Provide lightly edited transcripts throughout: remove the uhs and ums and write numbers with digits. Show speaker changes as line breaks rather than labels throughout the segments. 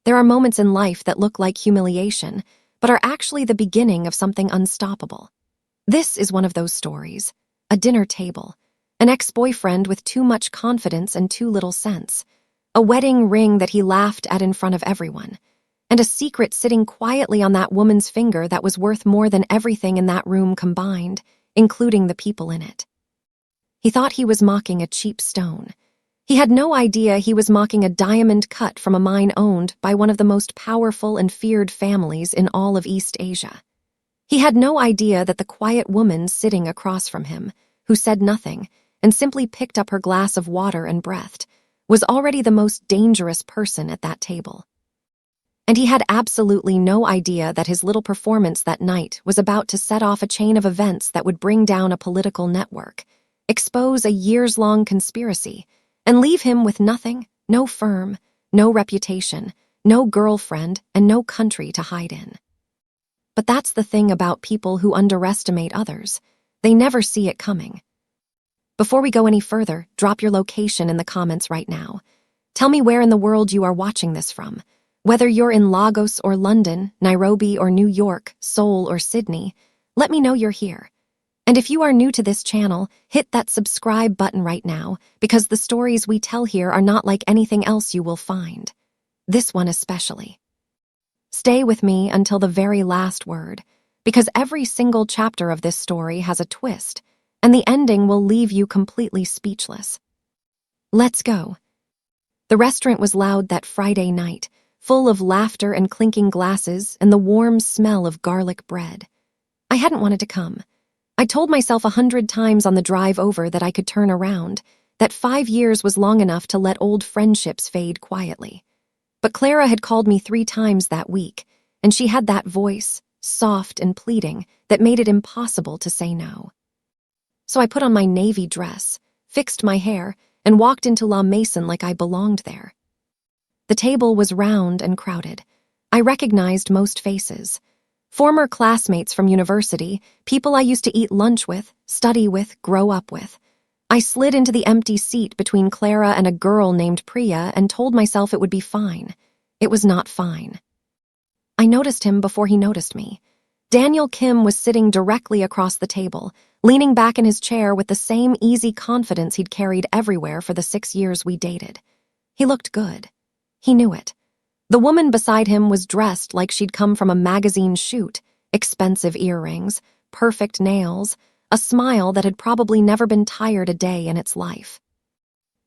There are moments in life that look like humiliation, but are actually the beginning of something unstoppable. This is one of those stories. A dinner table. An ex-boyfriend with too much confidence and too little sense. A wedding ring that he laughed at in front of everyone. And a secret sitting quietly on that woman's finger that was worth more than everything in that room combined, including the people in it. He thought he was mocking a cheap stone. He had no idea he was mocking a diamond cut from a mine owned by one of the most powerful and feared families in all of East Asia. He had no idea that the quiet woman sitting across from him, who said nothing and simply picked up her glass of water and breathed, was already the most dangerous person at that table. And he had absolutely no idea that his little performance that night was about to set off a chain of events that would bring down a political network, expose a years-long conspiracy, and leave him with nothing, no firm, no reputation, no girlfriend, and no country to hide in. But that's the thing about people who underestimate others. They never see it coming. Before we go any further, drop your location in the comments right now. Tell me where in the world you are watching this from. Whether you're in Lagos or London, Nairobi or New York, Seoul or Sydney, let me know you're here. And if you are new to this channel, hit that subscribe button right now, because the stories we tell here are not like anything else you will find. This one especially. Stay with me until the very last word, because every single chapter of this story has a twist, and the ending will leave you completely speechless. Let's go. The restaurant was loud that Friday night, full of laughter and clinking glasses and the warm smell of garlic bread. I hadn't wanted to come. I told myself 100 times on the drive over that I could turn around, that 5 years was long enough to let old friendships fade quietly. But Clara had called me 3 times that week, and she had that voice, soft and pleading, that made it impossible to say no. So I put on my navy dress, fixed my hair, and walked into La Maison like I belonged there. The table was round and crowded. I recognized most faces. Former classmates from university, people I used to eat lunch with, study with, grow up with. I slid into the empty seat between Clara and a girl named Priya and told myself it would be fine. It was not fine. I noticed him before he noticed me. Daniel Kim was sitting directly across the table, leaning back in his chair with the same easy confidence he'd carried everywhere for the 6 years we dated. He looked good. He knew it. The woman beside him was dressed like she'd come from a magazine shoot, expensive earrings, perfect nails, a smile that had probably never been tired a day in its life.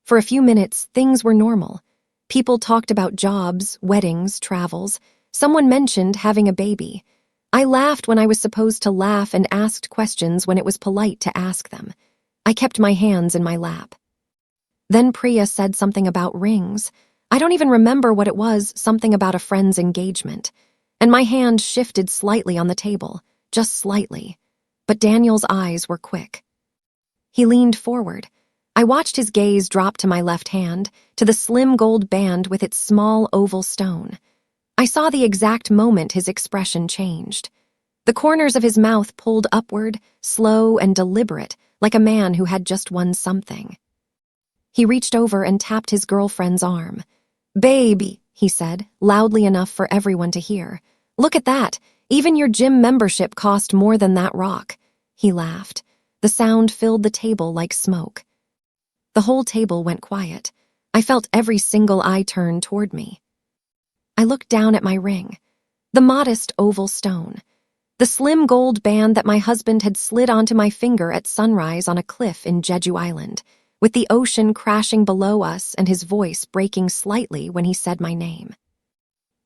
For a few minutes, things were normal. People talked about jobs, weddings, travels. Someone mentioned having a baby. I laughed when I was supposed to laugh and asked questions when it was polite to ask them. I kept my hands in my lap. Then Priya said something about rings. I don't even remember what it was, something about a friend's engagement. And my hand shifted slightly on the table, just slightly. But Daniel's eyes were quick. He leaned forward. I watched his gaze drop to my left hand, to the slim gold band with its small oval stone. I saw the exact moment his expression changed. The corners of his mouth pulled upward, slow and deliberate, like a man who had just won something. He reached over and tapped his girlfriend's arm. "Baby," he said, loudly enough for everyone to hear. "Look at that. Even your gym membership cost more than that rock." He laughed. The sound filled the table like smoke. The whole table went quiet. I felt every single eye turn toward me. I looked down at my ring. The modest oval stone. The slim gold band that my husband had slid onto my finger at sunrise on a cliff in Jeju Island, with the ocean crashing below us and his voice breaking slightly when he said my name.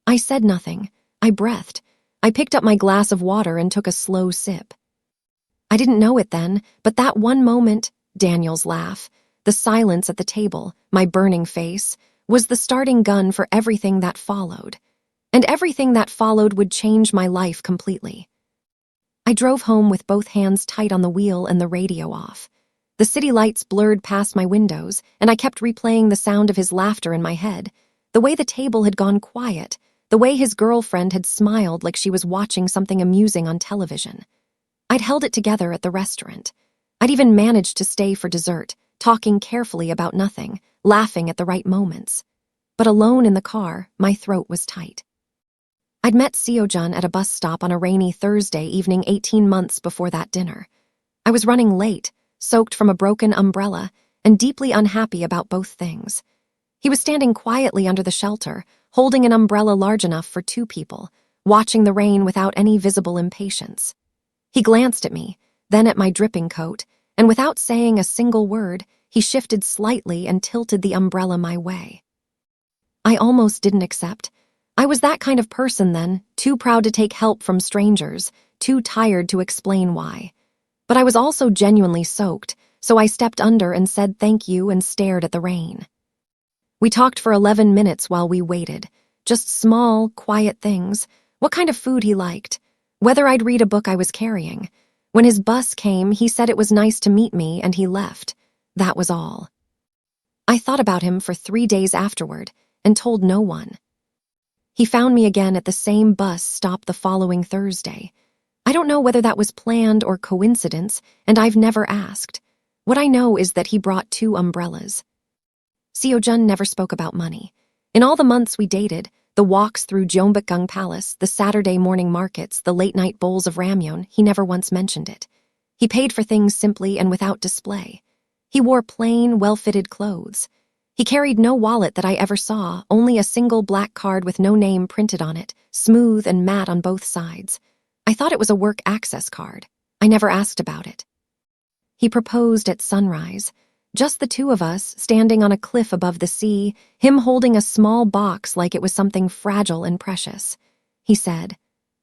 I said nothing. I breathed. I picked up my glass of water and took a slow sip. I didn't know it then, but that one moment, Daniel's laugh, the silence at the table, my burning face, was the starting gun for everything that followed. And everything that followed would change my life completely. I drove home with both hands tight on the wheel and the radio off. The city lights blurred past my windows, and I kept replaying the sound of his laughter in my head, the way the table had gone quiet, the way his girlfriend had smiled like she was watching something amusing on television. I'd held it together at the restaurant. I'd even managed to stay for dessert, talking carefully about nothing, laughing at the right moments. but alone in the car, my throat was tight. I'd met Ji-Yeon at a bus stop on a rainy Thursday evening 18 months before that dinner. I was running late, soaked from a broken umbrella, and deeply unhappy about both things. He was standing quietly under the shelter, holding an umbrella large enough for 2 people, watching the rain without any visible impatience. He glanced at me, then at my dripping coat, and without saying a single word, he shifted slightly and tilted the umbrella my way. I almost didn't accept. I was that kind of person then, too proud to take help from strangers, too tired to explain why. But I was also genuinely soaked, so I stepped under and said thank you and stared at the rain. We talked for 11 minutes while we waited. Just small, quiet things. What kind of food he liked. Whether I'd read a book I was carrying. When his bus came, he said it was nice to meet me and he left. That was all. I thought about him for 3 days afterward and told no one. He found me again at the same bus stop the following Thursday. I don't know whether that was planned or coincidence, and I've never asked. What I know is that he brought 2 umbrellas. Ji-Yeon never spoke about money. In all the months we dated, the walks through Gyeongbokgung Palace, the Saturday morning markets, the late-night bowls of ramyeon, he never once mentioned it. He paid for things simply and without display. He wore plain, well-fitted clothes. He carried no wallet that I ever saw, only a single black card with no name printed on it, smooth and matte on both sides. I thought it was a work access card. I never asked about it. He proposed at sunrise. Just the 2 of us, standing on a cliff above the sea, him holding a small box like it was something fragile and precious. He said,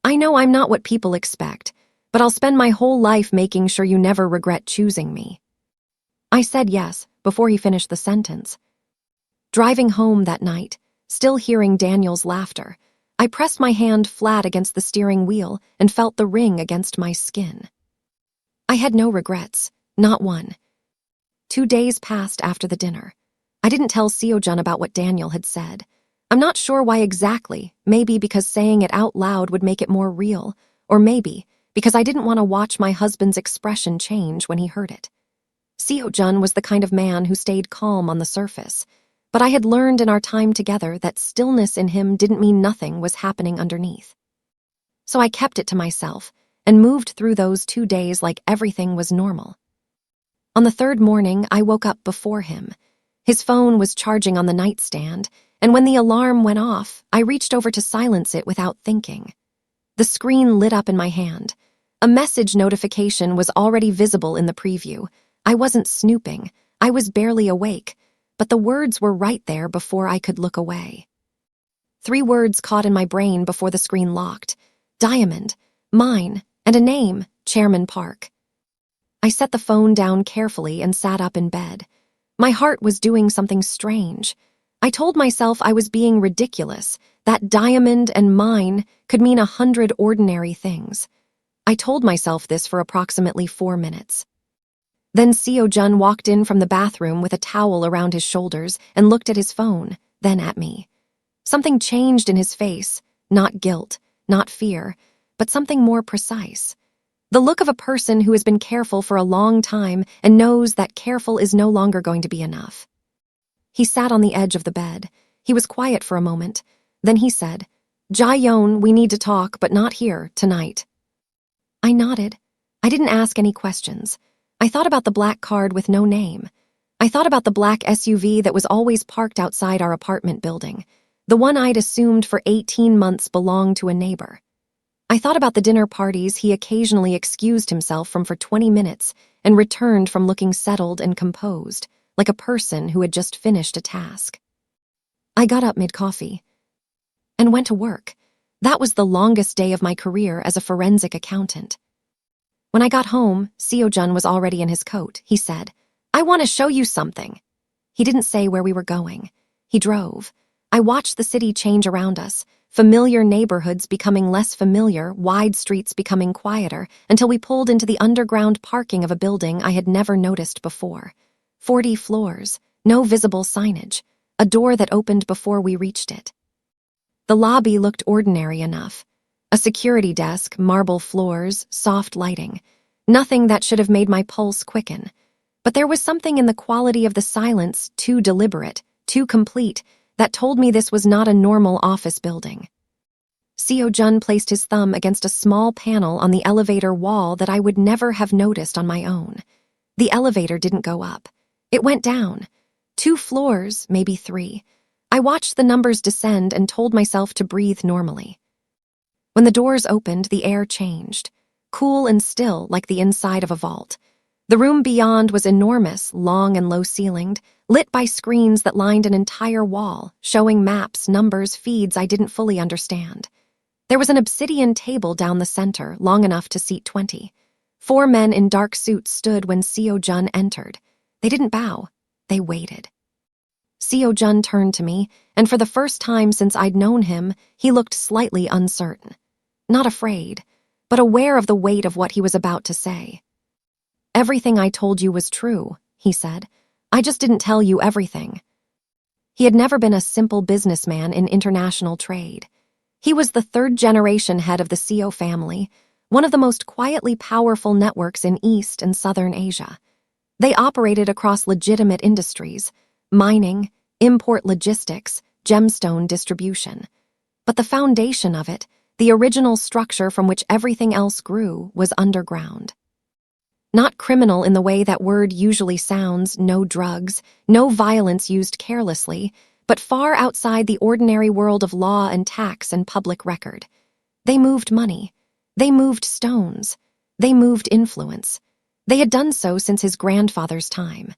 "I know I'm not what people expect, but I'll spend my whole life making sure you never regret choosing me." I said yes, before he finished the sentence. Driving home that night, still hearing Daniel's laughter, I pressed my hand flat against the steering wheel and felt the ring against my skin. I had no regrets, not one. 2 days passed after the dinner. I didn't tell Ji-Yeon about what Daniel had said. I'm not sure why exactly, maybe because saying it out loud would make it more real, or maybe because I didn't want to watch my husband's expression change when he heard it. Ji-Yeon was the kind of man who stayed calm on the surface, but I had learned in our time together that stillness in him didn't mean nothing was happening underneath. So I kept it to myself and moved through those 2 days like everything was normal. On the 3rd morning, I woke up before him. His phone was charging on the nightstand, and when the alarm went off, I reached over to silence it without thinking. The screen lit up in my hand. A message notification was already visible in the preview. I wasn't snooping. I was barely awake, but the words were right there before I could look away. 3 words caught in my brain before the screen locked. Diamond, mine, and a name, Chairman Park. I set the phone down carefully and sat up in bed. My heart was doing something strange. I told myself I was being ridiculous, that diamond and mine could mean 100 ordinary things. I told myself this for approximately 4 minutes. Then Ji-Yeon walked in from the bathroom with a towel around his shoulders and looked at his phone, then at me. Something changed in his face, not guilt, not fear, but something more precise. The look of a person who has been careful for a long time and knows that careful is no longer going to be enough. He sat on the edge of the bed. He was quiet for a moment. Then he said, "Ji-Yeon, we need to talk, but not here, tonight." I nodded. I didn't ask any questions. I thought about the black card with no name. I thought about the black SUV that was always parked outside our apartment building, the one I'd assumed for 18 months belonged to a neighbor. I thought about the dinner parties he occasionally excused himself from for 20 minutes and returned from looking settled and composed, like a person who had just finished a task. I got up mid-coffee and went to work. That was the longest day of my career as a forensic accountant. When I got home, Ji-Yeon was already in his coat. He said, "I want to show you something." He didn't say where we were going. He drove. I watched the city change around us, familiar neighborhoods becoming less familiar, wide streets becoming quieter, until we pulled into the underground parking of a building I had never noticed before. 40 floors, no visible signage, a door that opened before we reached it. The lobby looked ordinary enough. A security desk, marble floors, soft lighting. Nothing that should have made my pulse quicken. But there was something in the quality of the silence too deliberate, too complete, that told me this was not a normal office building. Ji-Yeon placed his thumb against a small panel on the elevator wall that I would never have noticed on my own. The elevator didn't go up. It went down. 2 floors, maybe 3. I watched the numbers descend and told myself to breathe normally. When the doors opened, the air changed, cool and still like the inside of a vault. The room beyond was enormous, long and low-ceilinged, lit by screens that lined an entire wall, showing maps, numbers, feeds I didn't fully understand. There was an obsidian table down the center, long enough to seat 20. 4 men in dark suits stood when Ji-Yeon entered. They didn't bow. They waited. Ji-Yeon turned to me, and for the first time since I'd known him, he looked slightly uncertain. Not afraid, but aware of the weight of what he was about to say. "Everything I told you was true," he said. "I just didn't tell you everything." He had never been a simple businessman in international trade. He was the 3rd-generation head of the CO family, one of the most quietly powerful networks in East and Southern Asia. They operated across legitimate industries: mining, import logistics, gemstone distribution. But the foundation of it, the original structure from which everything else grew, was underground. Not criminal in the way that word usually sounds, no drugs, no violence used carelessly, but far outside the ordinary world of law and tax and public record. They moved money. They moved stones. They moved influence. They had done so since his grandfather's time.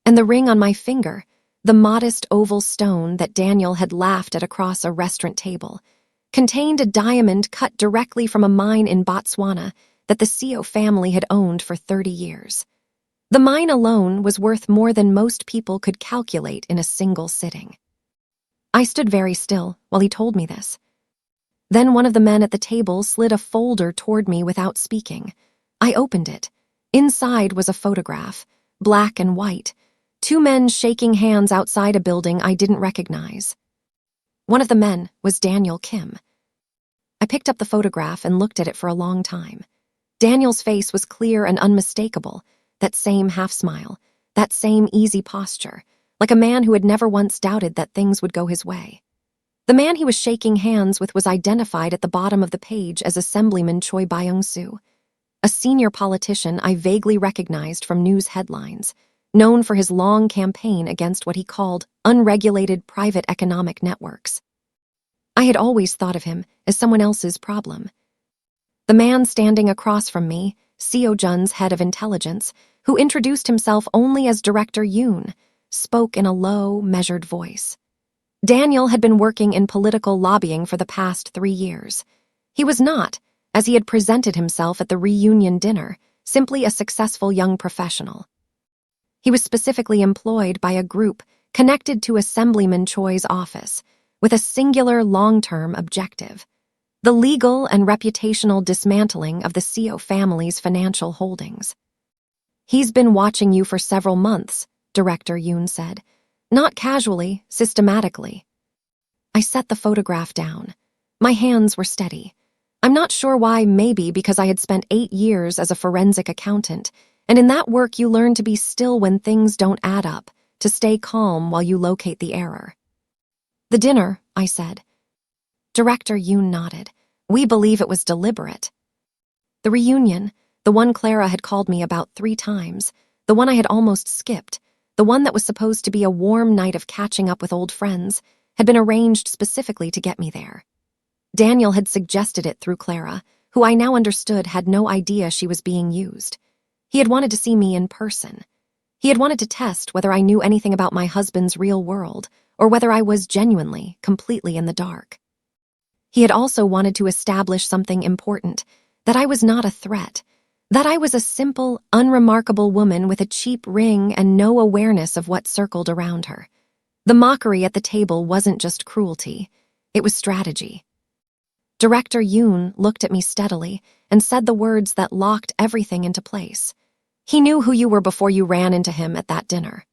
And the ring on my finger, the modest oval stone that Daniel had laughed at across a restaurant table, contained a diamond cut directly from a mine in Botswana that the CO family had owned for 30 years. The mine alone was worth more than most people could calculate in a single sitting. I stood very still while he told me this. Then one of the men at the table slid a folder toward me without speaking. I opened it. Inside was a photograph, black and white, 2 men shaking hands outside a building I didn't recognize. One of the men was Daniel Kim. I picked up the photograph and looked at it for a long time. Daniel's face was clear and unmistakable, that same half-smile, that same easy posture, like a man who had never once doubted that things would go his way. The man he was shaking hands with was identified at the bottom of the page as Assemblyman Choi Byung-soo, a senior politician I vaguely recognized from news headlines, known for his long campaign against what he called unregulated private economic networks. I had always thought of him as someone else's problem. The man standing across from me, Ji-Yeon's head of intelligence, who introduced himself only as Director Yoon, spoke in a low, measured voice. Daniel had been working in political lobbying for the past 3 years. He was not, as he had presented himself at the reunion dinner, simply a successful young professional. He was specifically employed by a group connected to Assemblyman Choi's office, with a singular long-term objective: the legal and reputational dismantling of the CO family's financial holdings. "He's been watching you for several months," Director Yoon said. "Not casually, systematically." I set the photograph down. My hands were steady. I'm not sure why, maybe because I had spent 8 years as a forensic accountant, and in that work you learn to be still when things don't add up, to stay calm while you locate the error. "The dinner," I said. Director Yoon nodded. "We believe it was deliberate." The reunion, the one Clara had called me about 3 times, the one I had almost skipped, the one that was supposed to be a warm night of catching up with old friends, had been arranged specifically to get me there. Daniel had suggested it through Clara, who I now understood had no idea she was being used. He had wanted to see me in person. He had wanted to test whether I knew anything about my husband's real world, or whether I was genuinely, completely in the dark. He had also wanted to establish something important, that I was not a threat, that I was a simple, unremarkable woman with a cheap ring and no awareness of what circled around her. The mockery at the table wasn't just cruelty, it was strategy. Director Yoon looked at me steadily and said the words that locked everything into place. "He knew who you were before you ran into him at that dinner."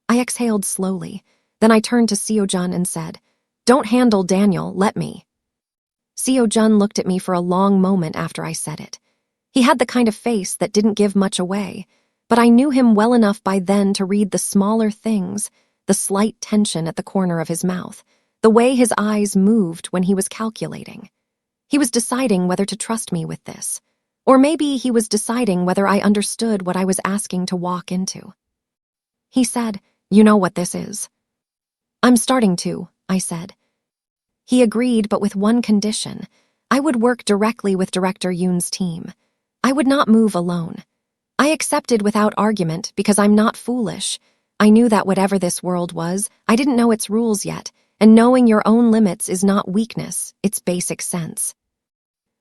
I exhaled slowly, then I turned to Ji-Yeon and said, "Don't handle Daniel, let me." Ji-Yeon looked at me for a long moment after I said it. He had the kind of face that didn't give much away, but I knew him well enough by then to read the smaller things, the slight tension at the corner of his mouth, the way his eyes moved when he was calculating. He was deciding whether to trust me with this, or maybe he was deciding whether I understood what I was asking to walk into. He said, "You know what this is?" "I'm starting to," I said. He agreed, but with one condition. I would work directly with Director Yoon's team. I would not move alone. I accepted without argument because I'm not foolish. I knew that whatever this world was, I didn't know its rules yet, and knowing your own limits is not weakness, it's basic sense.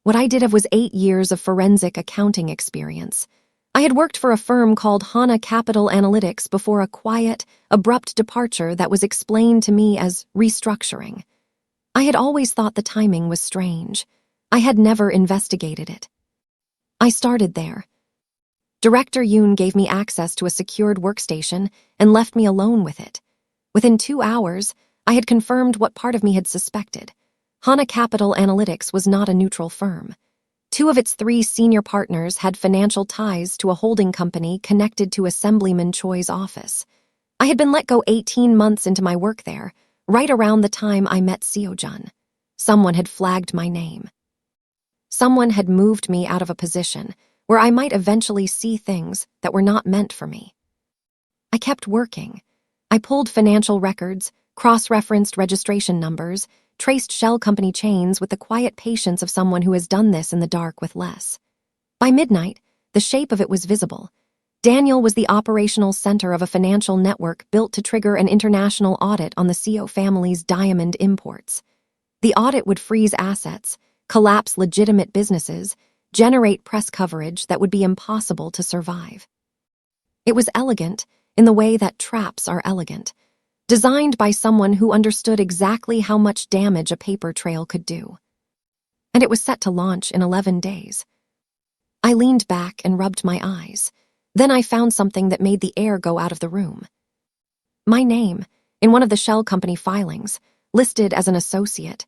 What I did have was 8 years of forensic accounting experience. I had worked for a firm called Hana Capital Analytics before a quiet, abrupt departure that was explained to me as restructuring. I had always thought the timing was strange. I had never investigated it. I started there. Director Yoon gave me access to a secured workstation and left me alone with it. Within 2 hours, I had confirmed what part of me had suspected. Hana Capital Analytics was not a neutral firm. 2 of its 3 senior partners had financial ties to a holding company connected to Assemblyman Choi's office. I had been let go 18 months into my work there, right around the time I met Ji-Yeon. Someone had flagged my name. Someone had moved me out of a position where I might eventually see things that were not meant for me. I kept working. I pulled financial records, cross-referenced registration numbers, traced shell company chains with the quiet patience of someone who has done this in the dark with less. By midnight, the shape of it was visible. Daniel was the operational center of a financial network built to trigger an international audit on the CO family's diamond imports. The audit would freeze assets, collapse legitimate businesses, generate press coverage that would be impossible to survive. It was elegant in the way that traps are elegant, designed by someone who understood exactly how much damage a paper trail could do. And it was set to launch in 11 days. I leaned back and rubbed my eyes. Then I found something that made the air go out of the room. My name, in one of the shell company filings, listed as an associate.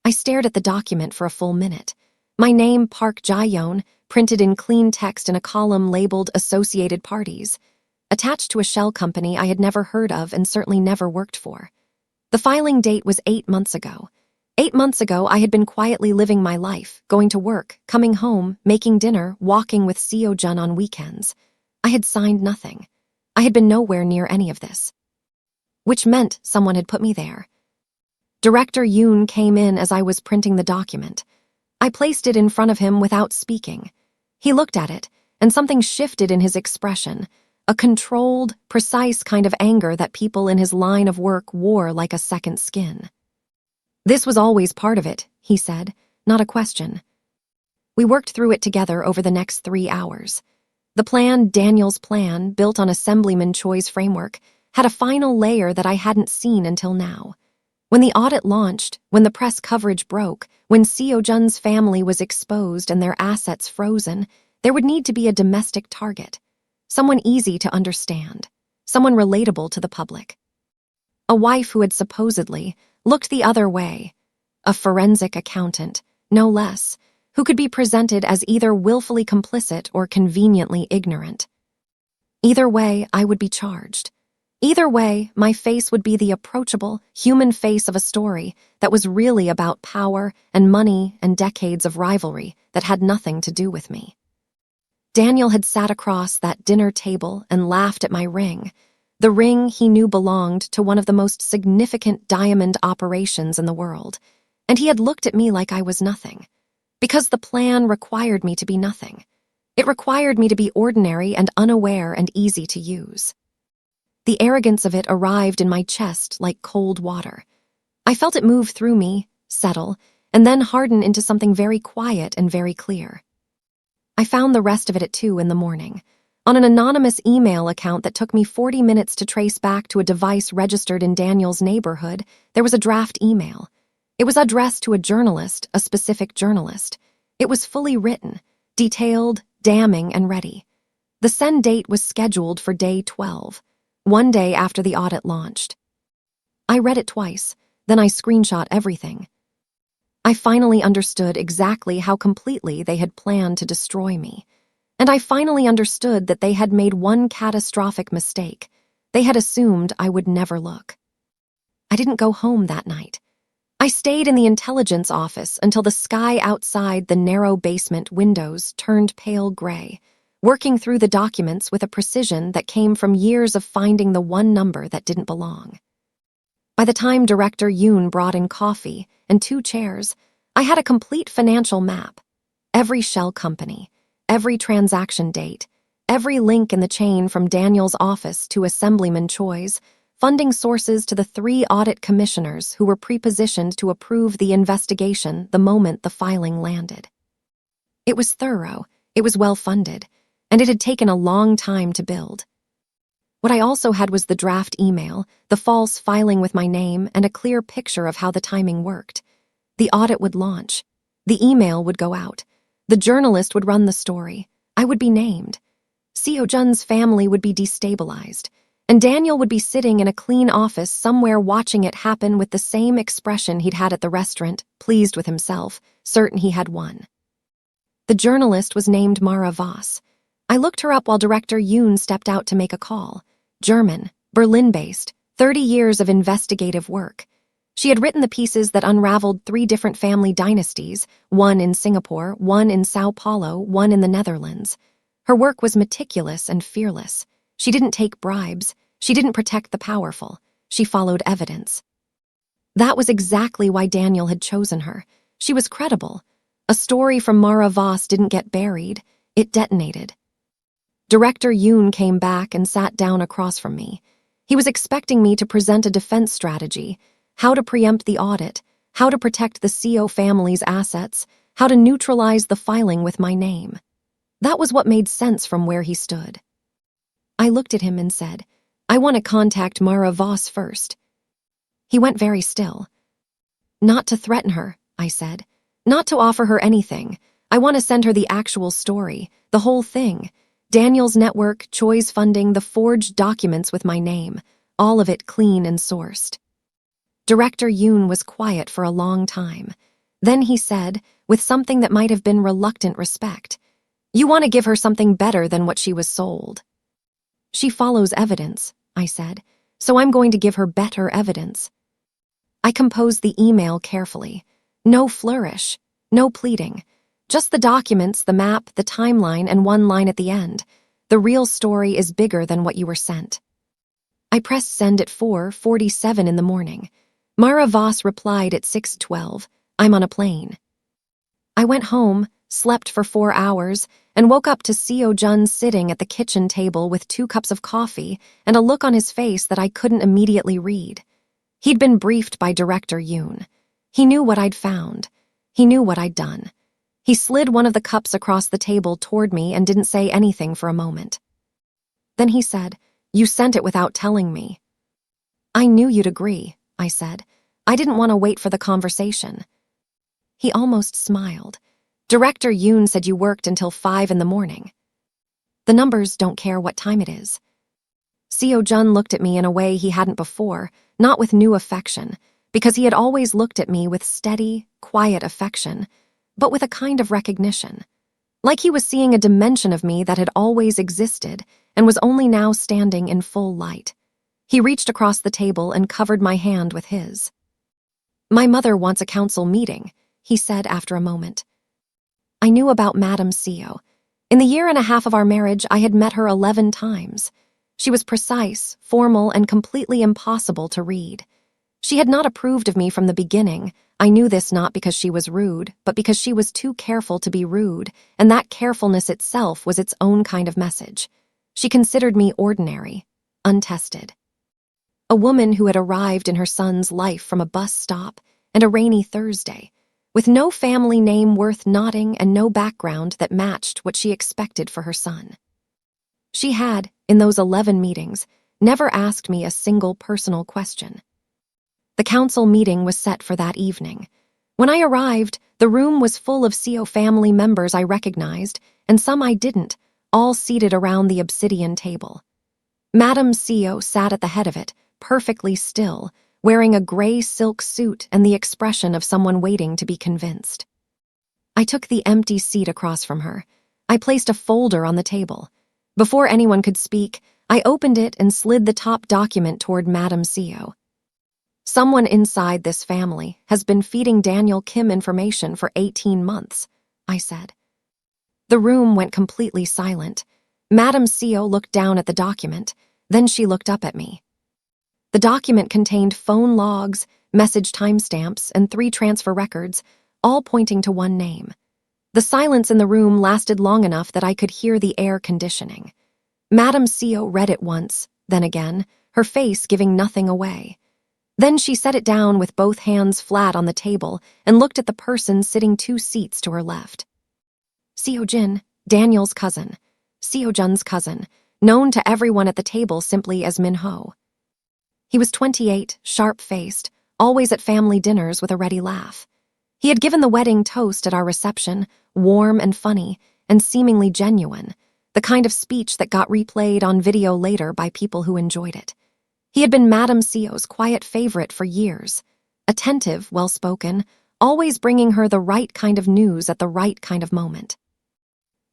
I stared at the document for a full minute. My name, Park Ji-Yeon, printed in clean text in a column labeled Associated Parties, attached to a shell company I had never heard of and certainly never worked for. The filing date was 8 months ago. 8 months ago, I had been quietly living my life, going to work, coming home, making dinner, walking with Ji-Yeon on weekends. I had signed nothing. I had been nowhere near any of this. Which meant someone had put me there. Director Yoon came in as I was printing the document. I placed it in front of him without speaking. He looked at it, and something shifted in his expression, a controlled, precise kind of anger that people in his line of work wore like a second skin. "This was always part of it," he said, not a question. We worked through it together over the next 3 hours. The plan, Daniel's plan, built on Assemblyman Choi's framework, had a final layer that I hadn't seen until now. When the audit launched, when the press coverage broke, when Ji-Yeon's family was exposed and their assets frozen, there would need to be a domestic target. Someone easy to understand. Someone relatable to the public. A wife who had supposedly looked the other way. A forensic accountant, no less, who could be presented as either willfully complicit or conveniently ignorant. Either way, I would be charged. Either way, my face would be the approachable, human face of a story that was really about power and money and decades of rivalry that had nothing to do with me. Daniel had sat across that dinner table and laughed at my ring, the ring he knew belonged to one of the most significant diamond operations in the world, and he had looked at me like I was nothing. Because the plan required me to be nothing. It required me to be ordinary and unaware and easy to use. The arrogance of it arrived in my chest like cold water. I felt it move through me, settle, and then harden into something very quiet and very clear. I found the rest of it at 2 in the morning, on an anonymous email account that took me 40 minutes to trace back to a device registered in Daniel's neighborhood. There was a draft email. It was addressed to a journalist, a specific journalist. It was fully written, detailed, damning, and ready. The send date was scheduled for day 12. 1 day after the audit launched. I read it twice, then I screenshot everything. I finally understood exactly how completely they had planned to destroy me. And I finally understood that they had made one catastrophic mistake. They had assumed I would never look. I didn't go home that night. I stayed in the intelligence office until the sky outside the narrow basement windows turned pale gray, working through the documents with a precision that came from years of finding the one number that didn't belong. By the time Director Yoon brought in coffee and 2 chairs, I had a complete financial map. Every shell company, every transaction date, every link in the chain from Daniel's office to Assemblyman Choi's, funding sources to the 3 audit commissioners who were prepositioned to approve the investigation the moment the filing landed. It was thorough, it was well-funded, and it had taken a long time to build. What I also had was the draft email, the false filing with my name, and a clear picture of how the timing worked. The audit would launch. The email would go out. The journalist would run the story. I would be named. Ji-Yeon's family would be destabilized. And Daniel would be sitting in a clean office somewhere watching it happen with the same expression he'd had at the restaurant, pleased with himself, certain he had won. The journalist was named Mara Voss. I looked her up while Director Yoon stepped out to make a call. German, Berlin-based, 30 years of investigative work. She had written the pieces that unraveled 3 different family dynasties, one in Singapore, one in Sao Paulo, one in the Netherlands. Her work was meticulous and fearless. She didn't take bribes. She didn't protect the powerful. She followed evidence. That was exactly why Daniel had chosen her. She was credible. A story from Mara Voss didn't get buried. It detonated. Director Yoon came back and sat down across from me. He was expecting me to present a defense strategy, how to preempt the audit, how to protect the CO family's assets, how to neutralize the filing with my name. That was what made sense from where he stood. I looked at him and said, "I want to contact Mara Voss first." He went very still. "Not to threaten her," I said. "Not to offer her anything. I want to send her the actual story, the whole thing. Daniel's network, Choi's funding, the forged documents with my name, all of it clean and sourced." Director Yoon was quiet for a long time. Then he said, with something that might have been reluctant respect, "You want to give her something better than what she was sold." "She follows evidence," I said, "so I'm going to give her better evidence." I composed the email carefully. No flourish, no pleading. Just the documents, the map, the timeline, and one line at the end. The real story is bigger than what you were sent. I pressed send at 4:47 in the morning. Mara Voss replied at 6:12, "I'm on a plane." I went home, slept for 4 hours, and woke up to Ji-Yeon sitting at the kitchen table with 2 cups of coffee and a look on his face that I couldn't immediately read. He'd been briefed by Director Yoon. He knew what I'd found. He knew what I'd done. He slid one of the cups across the table toward me and didn't say anything for a moment. Then he said, "You sent it without telling me." "I knew you'd agree," I said. "I didn't want to wait for the conversation." He almost smiled. "Director Yoon said you worked until 5 in the morning. The numbers don't care what time it is." Ji-Yeon looked at me in a way he hadn't before, not with new affection, because he had always looked at me with steady, quiet affection, but with a kind of recognition. Like he was seeing a dimension of me that had always existed and was only now standing in full light. He reached across the table and covered my hand with his. "My mother wants a council meeting," he said after a moment. I knew about Madame CO. In the 1.5 years of our marriage, I had met her 11 times. She was precise, formal, and completely impossible to read. She had not approved of me from the beginning. I knew this not because she was rude, but because she was too careful to be rude, and that carefulness itself was its own kind of message. She considered me ordinary, untested. A woman who had arrived in her son's life from a bus stop and a rainy Thursday, with no family name worth nodding and no background that matched what she expected for her son. She had, in those 11 meetings, never asked me a single personal question. The council meeting was set for that evening. When I arrived, the room was full of CO family members I recognized, and some I didn't, all seated around the obsidian table. Madame CO sat at the head of it, perfectly still, wearing a gray silk suit and the expression of someone waiting to be convinced. I took the empty seat across from her. I placed a folder on the table. Before anyone could speak, I opened it and slid the top document toward Madam CEO. Someone inside this family has been feeding Daniel Kim information for 18 months, I said. The room went completely silent. Madam CEO looked down at the document, then she looked up at me. The document contained phone logs, message timestamps, and 3 transfer records, all pointing to one name. The silence in the room lasted long enough that I could hear the air conditioning. Madam CEO read it once, then again, her face giving nothing away. Then she set it down with both hands flat on the table and looked at the person sitting 2 seats to her left. Seo-jin, Daniel's cousin. Seo-jun's cousin, known to everyone at the table simply as Min-ho. He was 28, sharp-faced, always at family dinners with a ready laugh. He had given the wedding toast at our reception, warm and funny, and seemingly genuine, the kind of speech that got replayed on video later by people who enjoyed it. He had been Madam CEO's quiet favorite for years, attentive, well-spoken, always bringing her the right kind of news at the right kind of moment.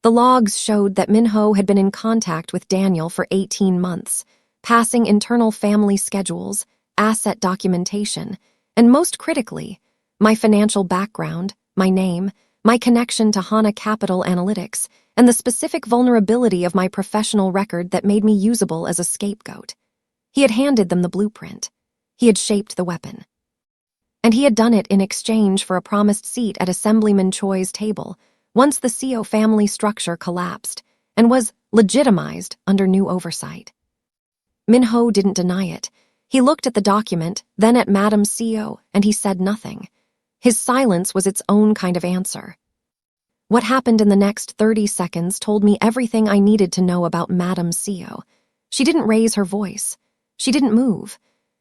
The logs showed that Min-ho had been in contact with Daniel for 18 months, passing internal family schedules, asset documentation, and most critically, my financial background, my name, my connection to Hana Capital Analytics, and the specific vulnerability of my professional record that made me usable as a scapegoat. He had handed them the blueprint. He had shaped the weapon. And he had done it in exchange for a promised seat at Assemblyman Choi's table once the CEO family structure collapsed and was legitimized under new oversight. Min-ho didn't deny it. He looked at the document, then at Madam CEO, and he said nothing. His silence was its own kind of answer. What happened in the next 30 seconds told me everything I needed to know about Madam CEO. She didn't raise her voice. She didn't move.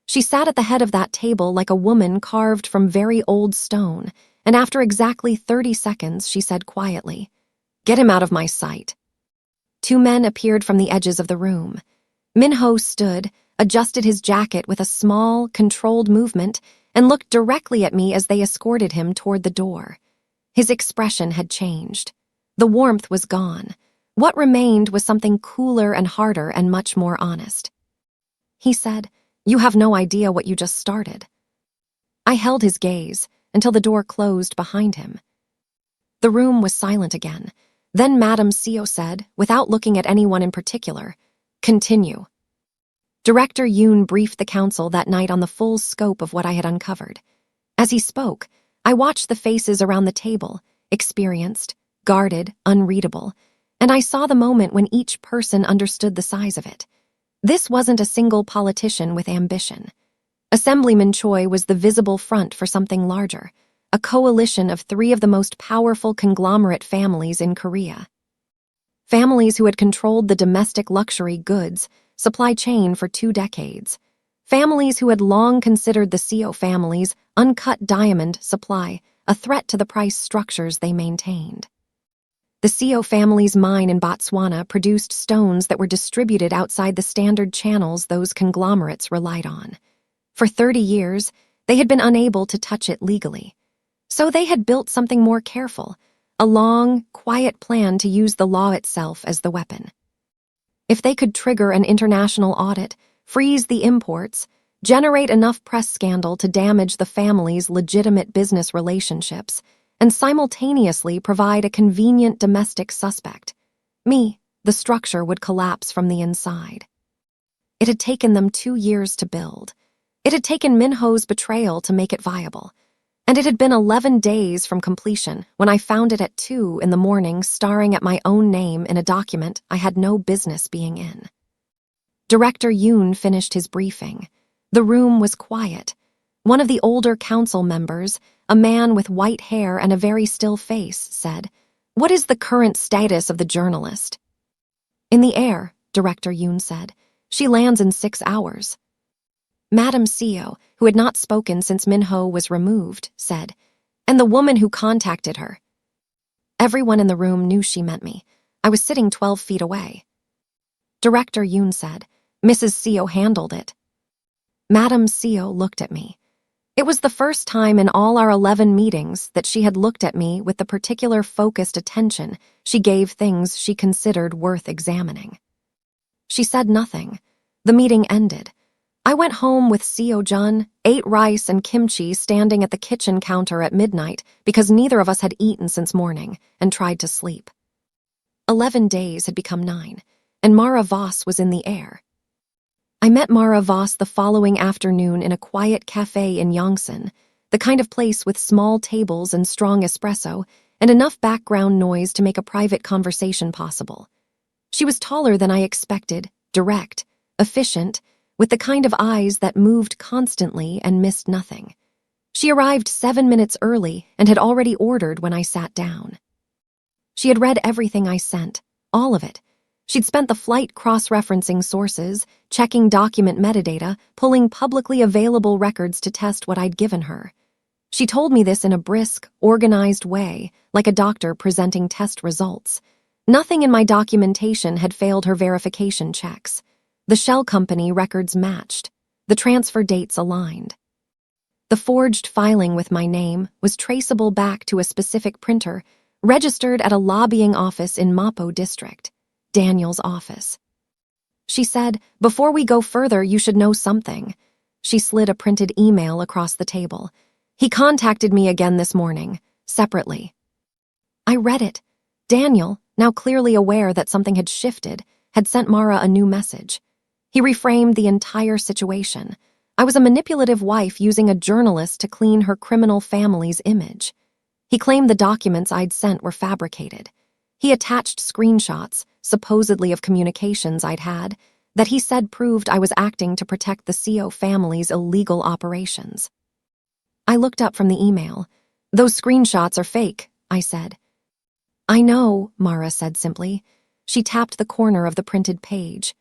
She sat at the head of that table like a woman carved from very old stone, and after exactly 30 seconds, she said quietly, "Get him out of my sight." 2 men appeared from the edges of the room. Min-ho stood, adjusted his jacket with a small, controlled movement, and looked directly at me as they escorted him toward the door. His expression had changed. The warmth was gone. What remained was something cooler and harder and much more honest. He said, "You have no idea what you just started." I held his gaze until the door closed behind him. The room was silent again. Then Madam CEO said, without looking at anyone in particular, "Continue." Director Yoon briefed the council that night on the full scope of what I had uncovered. As he spoke, I watched the faces around the table, experienced, guarded, unreadable, and I saw the moment when each person understood the size of it. This wasn't a single politician with ambition. Assemblyman Choi was the visible front for something larger, a coalition of 3 of the most powerful conglomerate families in Korea. Families who had controlled the domestic luxury goods supply chain for 2 decades. Families who had long considered the CEO family's uncut diamond supply a threat to the price structures they maintained. The CEO family's mine in Botswana produced stones that were distributed outside the standard channels those conglomerates relied on. For 30 years, they had been unable to touch it legally. So they had built something more careful, a long, quiet plan to use the law itself as the weapon. If they could trigger an international audit, freeze the imports, generate enough press scandal to damage the family's legitimate business relationships, and simultaneously provide a convenient domestic suspect, me, the structure would collapse from the inside. It had taken them 2 years to build. It had taken Min-ho's betrayal to make it viable. And it had been 11 days from completion when I found it at 2 in the morning staring at my own name in a document I had no business being in. Director Yoon finished his briefing. The room was quiet. One of the older council members, a man with white hair and a very still face, said, "What is the current status of the journalist?" "In the air," Director Yoon said. "She lands in 6 hours." Madam CEO, who had not spoken since Min-ho was removed, said, "And the woman who contacted her." Everyone in the room knew she meant me. I was sitting 12 feet away. Director Yoon said, "Mrs. CEO handled it." Madam CEO looked at me. It was the first time in all our 11 meetings that she had looked at me with the particular focused attention she gave things she considered worth examining. She said nothing. The meeting ended. I went home with Ji-Yeon, ate rice and kimchi standing at the kitchen counter at midnight because neither of us had eaten since morning, and tried to sleep. 11 days had become 9, and Mara Voss was in the air. I met Mara Voss the following afternoon in a quiet cafe in Yongsan, the kind of place with small tables and strong espresso, and enough background noise to make a private conversation possible. She was taller than I expected, direct, efficient, with the kind of eyes that moved constantly and missed nothing. She arrived 7 minutes early and had already ordered when I sat down. She had read everything I sent, all of it. She'd spent the flight cross-referencing sources, checking document metadata, pulling publicly available records to test what I'd given her. She told me this in a brisk, organized way, like a doctor presenting test results. Nothing in my documentation had failed her verification checks. The shell company records matched. The transfer dates aligned. The forged filing with my name was traceable back to a specific printer, registered at a lobbying office in Mapo district, Daniel's office. She said, "Before we go further, you should know something." She slid a printed email across the table. "He contacted me again this morning, separately." I read it. Daniel, now clearly aware that something had shifted, had sent Mara a new message. He reframed the entire situation. I was a manipulative wife using a journalist to clean her criminal family's image. He claimed the documents I'd sent were fabricated. He attached screenshots, supposedly of communications I'd had, that he said proved I was acting to protect the CO family's illegal operations. I looked up from the email. "Those screenshots are fake," I said. "I know," Mara said simply. She tapped the corner of the printed page.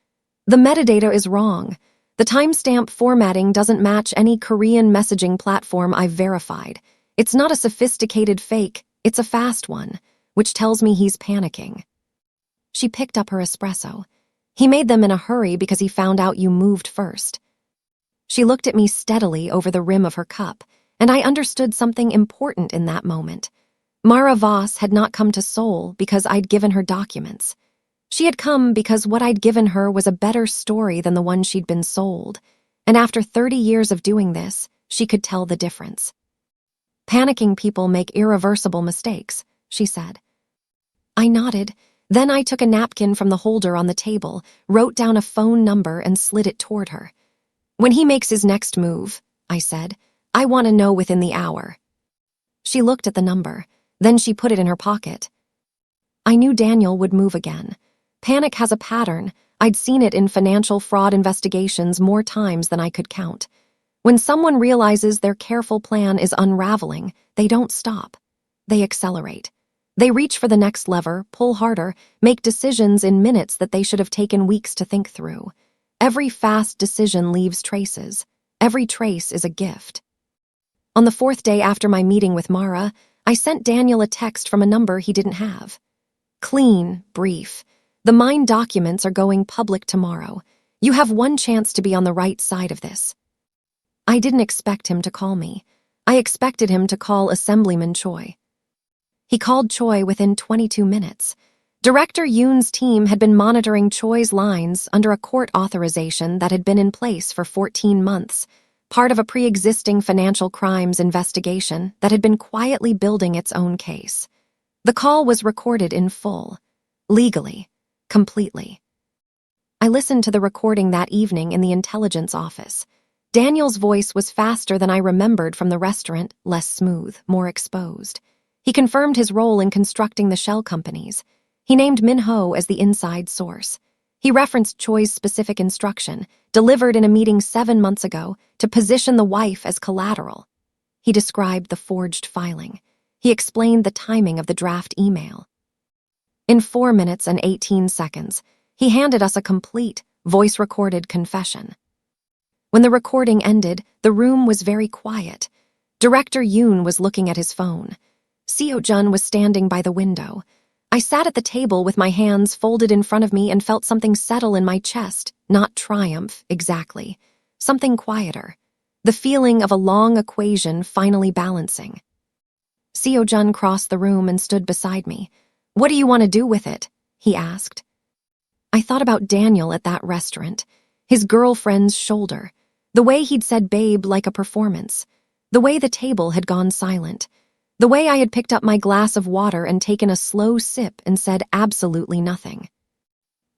"The metadata is wrong. The timestamp formatting doesn't match any Korean messaging platform I've verified. It's not a sophisticated fake, it's a fast one, which tells me he's panicking." She picked up her espresso. "He made them in a hurry because he found out you moved first." She looked at me steadily over the rim of her cup, and I understood something important in that moment. Mara Voss had not come to Seoul because I'd given her documents. She had come because what I'd given her was a better story than the one she'd been sold, and after 30 years of doing this, she could tell the difference. "Panicking people make irreversible mistakes," she said. I nodded. Then I took a napkin from the holder on the table, wrote down a phone number, and slid it toward her. "When he makes his next move," I said, "I want to know within the hour." She looked at the number. Then she put it in her pocket. I knew Daniel would move again. Panic has a pattern. I'd seen it in financial fraud investigations more times than I could count. When someone realizes their careful plan is unraveling, they don't stop. They accelerate. They reach for the next lever, pull harder, make decisions in minutes that they should have taken weeks to think through. Every fast decision leaves traces. Every trace is a gift. On the 4th day after my meeting with Mara, I sent Daniel a text from a number he didn't have. Clean, brief. "The mine documents are going public tomorrow. You have one chance to be on the right side of this." I didn't expect him to call me. I expected him to call Assemblyman Choi. He called Choi within 22 minutes. Director Yoon's team had been monitoring Choi's lines under a court authorization that had been in place for 14 months, part of a pre-existing financial crimes investigation that had been quietly building its own case. The call was recorded in full, legally, completely. I listened to the recording that evening in the intelligence office. Daniel's voice was faster than I remembered from the restaurant, less smooth, more exposed. He confirmed his role in constructing the shell companies. He named Min-ho as the inside source. He referenced Choi's specific instruction, delivered in a meeting 7 months ago, to position the wife as collateral. He described the forged filing. He explained the timing of the draft email. In 4 minutes and 18 seconds, he handed us a complete, voice-recorded confession. When the recording ended, the room was very quiet. Director Yoon was looking at his phone. Ji-Yeon was standing by the window. I sat at the table with my hands folded in front of me and felt something settle in my chest, not triumph, exactly. Something quieter. The feeling of a long equation finally balancing. Ji-Yeon crossed the room and stood beside me. "What do you want to do with it?" he asked. I thought about Daniel at that restaurant, his girlfriend's shoulder, the way he'd said babe like a performance, the way the table had gone silent, the way I had picked up my glass of water and taken a slow sip and said absolutely nothing.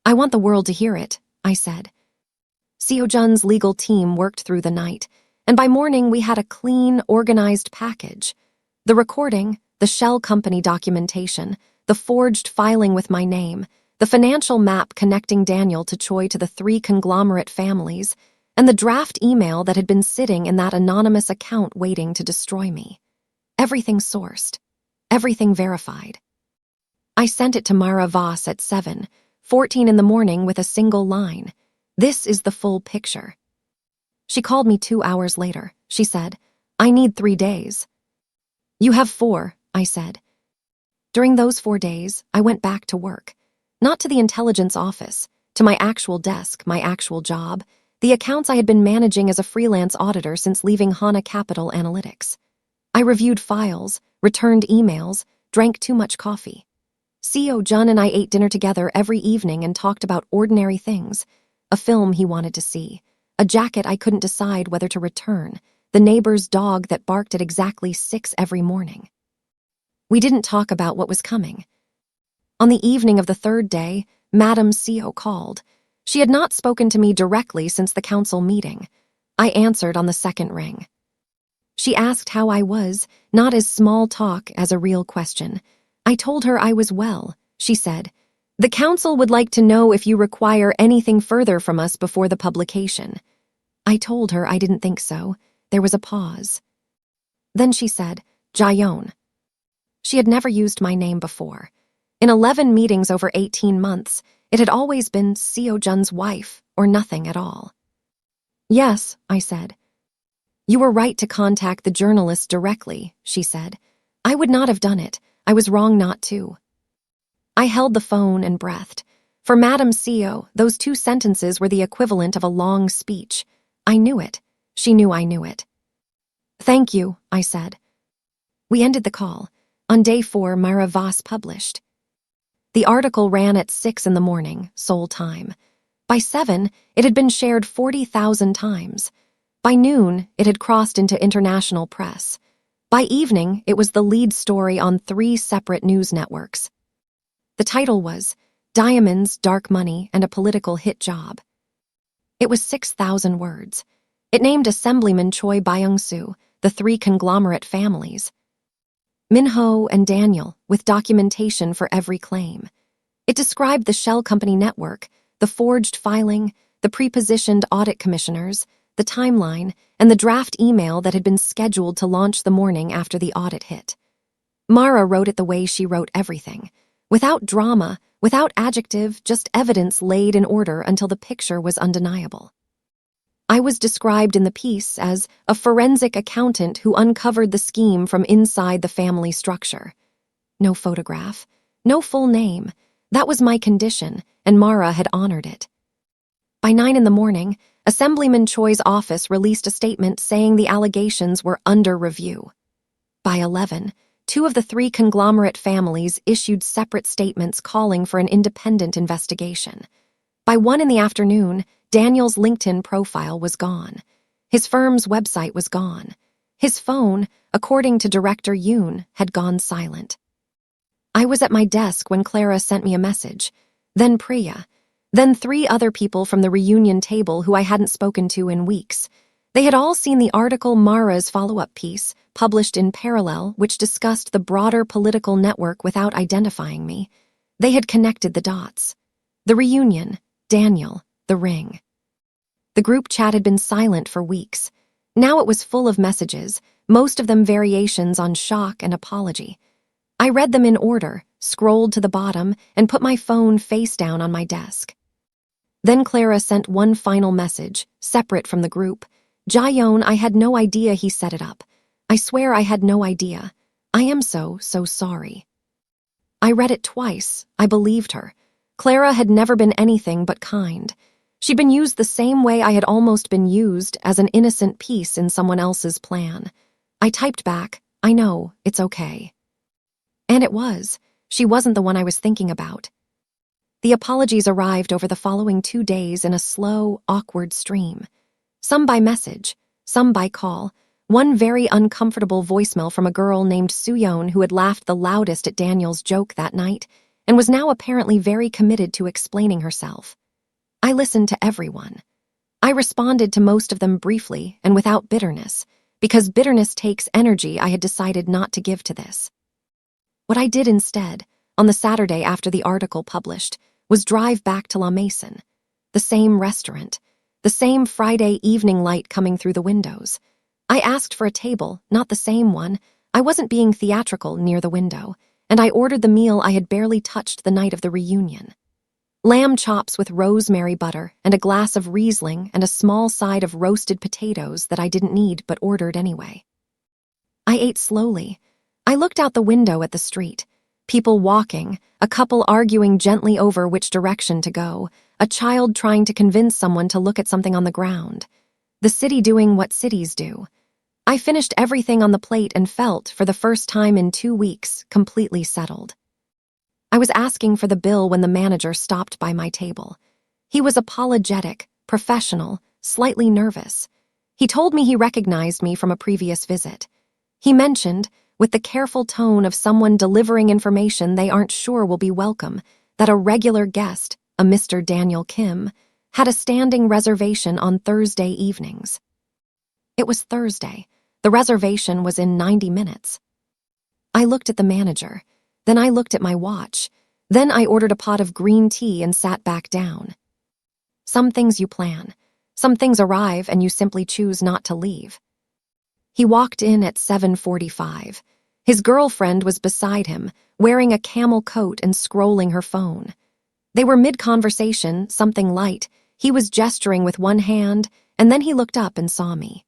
I want the world to hear it, I said. Ji-Yeon's legal team worked through the night, and by morning we had a clean, organized package. The recording, the shell company documentation, the forged filing with my name, the financial map connecting Daniel to Choi to the 3 conglomerate families, and the draft email that had been sitting in that anonymous account waiting to destroy me. Everything sourced. Everything verified. I sent it to Mara Voss at 7:14 in the morning with a single line. This is the full picture. She called me 2 hours later. She said, I need 3 days. You have 4, I said. During those 4 days, I went back to work. Not to the intelligence office, to my actual desk, my actual job, the accounts I had been managing as a freelance auditor since leaving Hana Capital Analytics. I reviewed files, returned emails, drank too much coffee. Ji-Yeon and I ate dinner together every evening and talked about ordinary things. A film he wanted to see, a jacket I couldn't decide whether to return, the neighbor's dog that barked at exactly 6 every morning. We didn't talk about what was coming. On the evening of the 3rd day, Madame Ji-Yeon called. She had not spoken to me directly since the council meeting. I answered on the 2nd ring. She asked how I was, not as small talk as a real question. I told her I was well. She said, the council would like to know if you require anything further from us before the publication. I told her I didn't think so. There was a pause. Then she said, Ji-Yeon. She had never used my name before. In 11 meetings over 18 months, it had always been Ji-Yeon's wife or nothing at all. Yes, I said. You were right to contact the journalist directly, she said. I would not have done it. I was wrong not to. I held the phone and breathed. For Madame Ji-Yeon, those 2 sentences were the equivalent of a long speech. I knew it. She knew I knew it. Thank you, I said. We ended the call. On day 4, Mara Voss published. The article ran at 6 in the morning, Seoul time. By 7, it had been shared 40,000 times. By noon, it had crossed into international press. By evening, it was the lead story on 3 separate news networks. The title was Diamonds, Dark Money, and a Political Hit Job. It was 6,000 words. It named Assemblyman Choi Byung-soo, the 3 conglomerate families. Minho and Daniel, with documentation for every claim. It described the shell company network, the forged filing, the pre-positioned audit commissioners, the timeline, and the draft email that had been scheduled to launch the morning after the audit hit. Mara wrote it the way she wrote everything. Without drama, without adjective, just evidence laid in order until the picture was undeniable. I was described in the piece as a forensic accountant who uncovered the scheme from inside the family structure. No photograph, no full name. That was my condition, and Mara had honored it. By 9 in the morning, Assemblyman Choi's office released a statement saying the allegations were under review. By 11, 2 of the 3 conglomerate families issued separate statements calling for an independent investigation. By 1 in the afternoon, Daniel's LinkedIn profile was gone. His firm's website was gone. His phone, according to Director Yoon, had gone silent. I was at my desk when Clara sent me a message, then Priya, then 3 other people from the reunion table who I hadn't spoken to in weeks. They had all seen the article Mara's follow-up piece, published in parallel, which discussed the broader political network without identifying me. They had connected the dots. The reunion, Daniel, the ring. The group chat had been silent for weeks. Now it was full of messages, most of them variations on shock and apology. I read them in order, scrolled to the bottom, and put my phone face down on my desk. Then Clara sent one final message, separate from the group. Ji-Yeon, I had no idea he set it up. I swear I had no idea. I am so sorry. I read it twice. I believed her. Clara had never been anything but kind. She'd been used the same way I had almost been used, as an innocent piece in someone else's plan. I typed back, I know, it's okay. And it was. She wasn't the one I was thinking about. The apologies arrived over the following 2 days in a slow, awkward stream. Some by message, some by call. One very uncomfortable voicemail from a girl named Ji-Yeon who had laughed the loudest at Daniel's joke that night and was now apparently very committed to explaining herself. I listened to everyone. I responded to most of them briefly and without bitterness, because bitterness takes energy I had decided not to give to this. What I did instead, on the Saturday after the article published, was drive back to La Maison. The same restaurant, the same Friday evening light coming through the windows. I asked for a table, not the same one. I wasn't being theatrical near the window, and I ordered the meal I had barely touched the night of the reunion. Lamb chops with rosemary butter and a glass of Riesling and a small side of roasted potatoes that I didn't need but ordered anyway. I ate slowly. I looked out the window at the street. People walking, a couple arguing gently over which direction to go, a child trying to convince someone to look at something on the ground. The city doing what cities do. I finished everything on the plate and felt, for the first time in 2 weeks, completely settled. I was asking for the bill when the manager stopped by my table. He was apologetic, professional, slightly nervous. He told me he recognized me from a previous visit. He mentioned, with the careful tone of someone delivering information they aren't sure will be welcome, that a regular guest, a Mr. Daniel Kim, had a standing reservation on Thursday evenings. It was Thursday. The reservation was in 90 minutes. I looked at the manager. Then I looked at my watch. Then I ordered a pot of green tea and sat back down. Some things you plan. Some things arrive and you simply choose not to leave. He walked in at 7:45. His girlfriend was beside him, wearing a camel coat and scrolling her phone. They were mid-conversation, something light. He was gesturing with one hand, and then he looked up and saw me.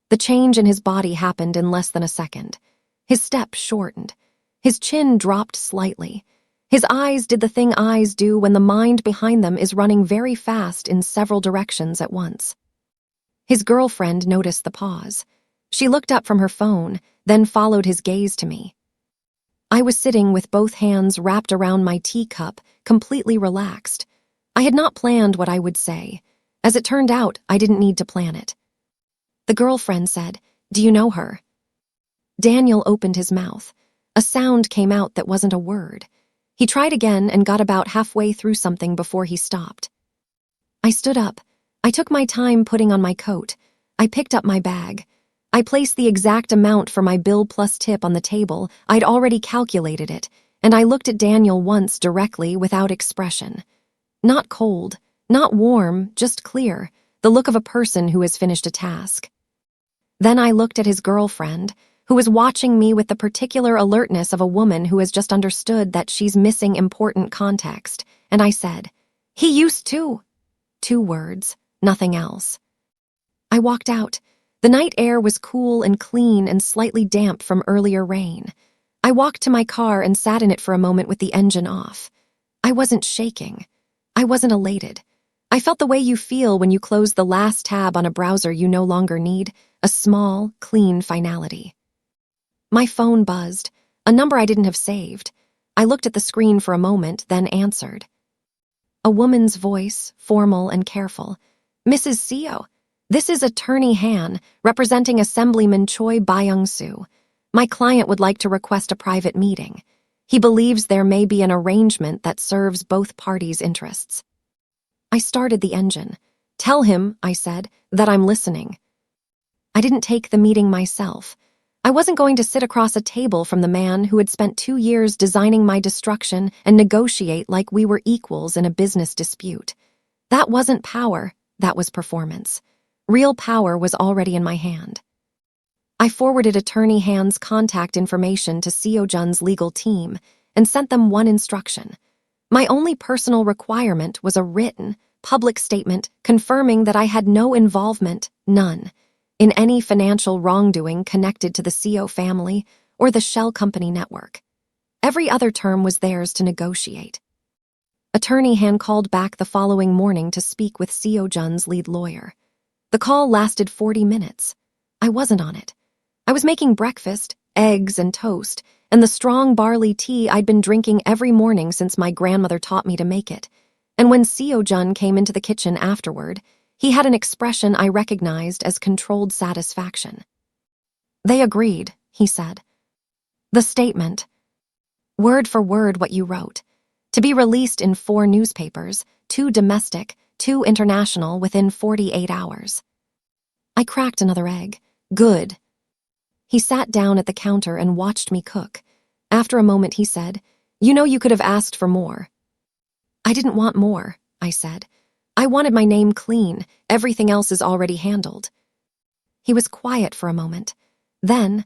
The change in his body happened in less than a second. His step shortened. His chin dropped slightly. His eyes did the thing eyes do when the mind behind them is running very fast in several directions at once. His girlfriend noticed the pause. She looked up from her phone, then followed his gaze to me. I was sitting with both hands wrapped around my teacup, completely relaxed. I had not planned what I would say. As it turned out, I didn't need to plan it. The girlfriend said, "Do you know her?" Daniel opened his mouth. A sound came out that wasn't a word. He tried again and got about halfway through something before he stopped. I stood up. I took my time putting on my coat. I picked up my bag. I placed the exact amount for my bill plus tip on the table. I'd already calculated it, and I looked at Daniel once directly without expression. Not cold, not warm, just clear, the look of a person who has finished a task. Then I looked at his girlfriend, who was watching me with the particular alertness of a woman who has just understood that she's missing important context, and I said, "He used to." 2 words, nothing else. I walked out. The night air was cool and clean and slightly damp from earlier rain. I walked to my car and sat in it for a moment with the engine off. I wasn't shaking. I wasn't elated. I felt the way you feel when you close the last tab on a browser you no longer need, a small, clean finality. My phone buzzed, a number I didn't have saved. I looked at the screen for a moment, then answered. A woman's voice, formal and careful. "Mrs. Seo, this is Attorney Han, representing Assemblyman Choi Byung-soo. My client would like to request a private meeting. He believes there may be an arrangement that serves both parties' interests." I started the engine. "Tell him," I said, "that I'm listening." I didn't take the meeting myself. I wasn't going to sit across a table from the man who had spent 2 years designing my destruction and negotiate like we were equals in a business dispute. That wasn't power, that was performance. Real power was already in my hand. I forwarded Attorney Han's contact information to Seo-jun's legal team and sent them one instruction. My only personal requirement was a written, public statement confirming that I had no involvement, none, in any financial wrongdoing connected to the Seo family or the shell company network. Every other term was theirs to negotiate. Attorney Han called back the following morning to speak with Seo-jun's lead lawyer. The call lasted 40 minutes. I wasn't on it. I was making breakfast, eggs and toast, and the strong barley tea I'd been drinking every morning since my grandmother taught me to make it. And when Ji-Yeon came into the kitchen afterward, he had an expression I recognized as controlled satisfaction. "They agreed," he said. "The statement, word for word what you wrote, to be released in 4 newspapers, 2 domestic, 2 international within 48 hours. I cracked another egg. Good. He sat down at the counter and watched me cook. After a moment he said, "You know you could have asked for more." "I didn't want more," I said. "I wanted my name clean. Everything else is already handled." He was quiet for a moment. Then,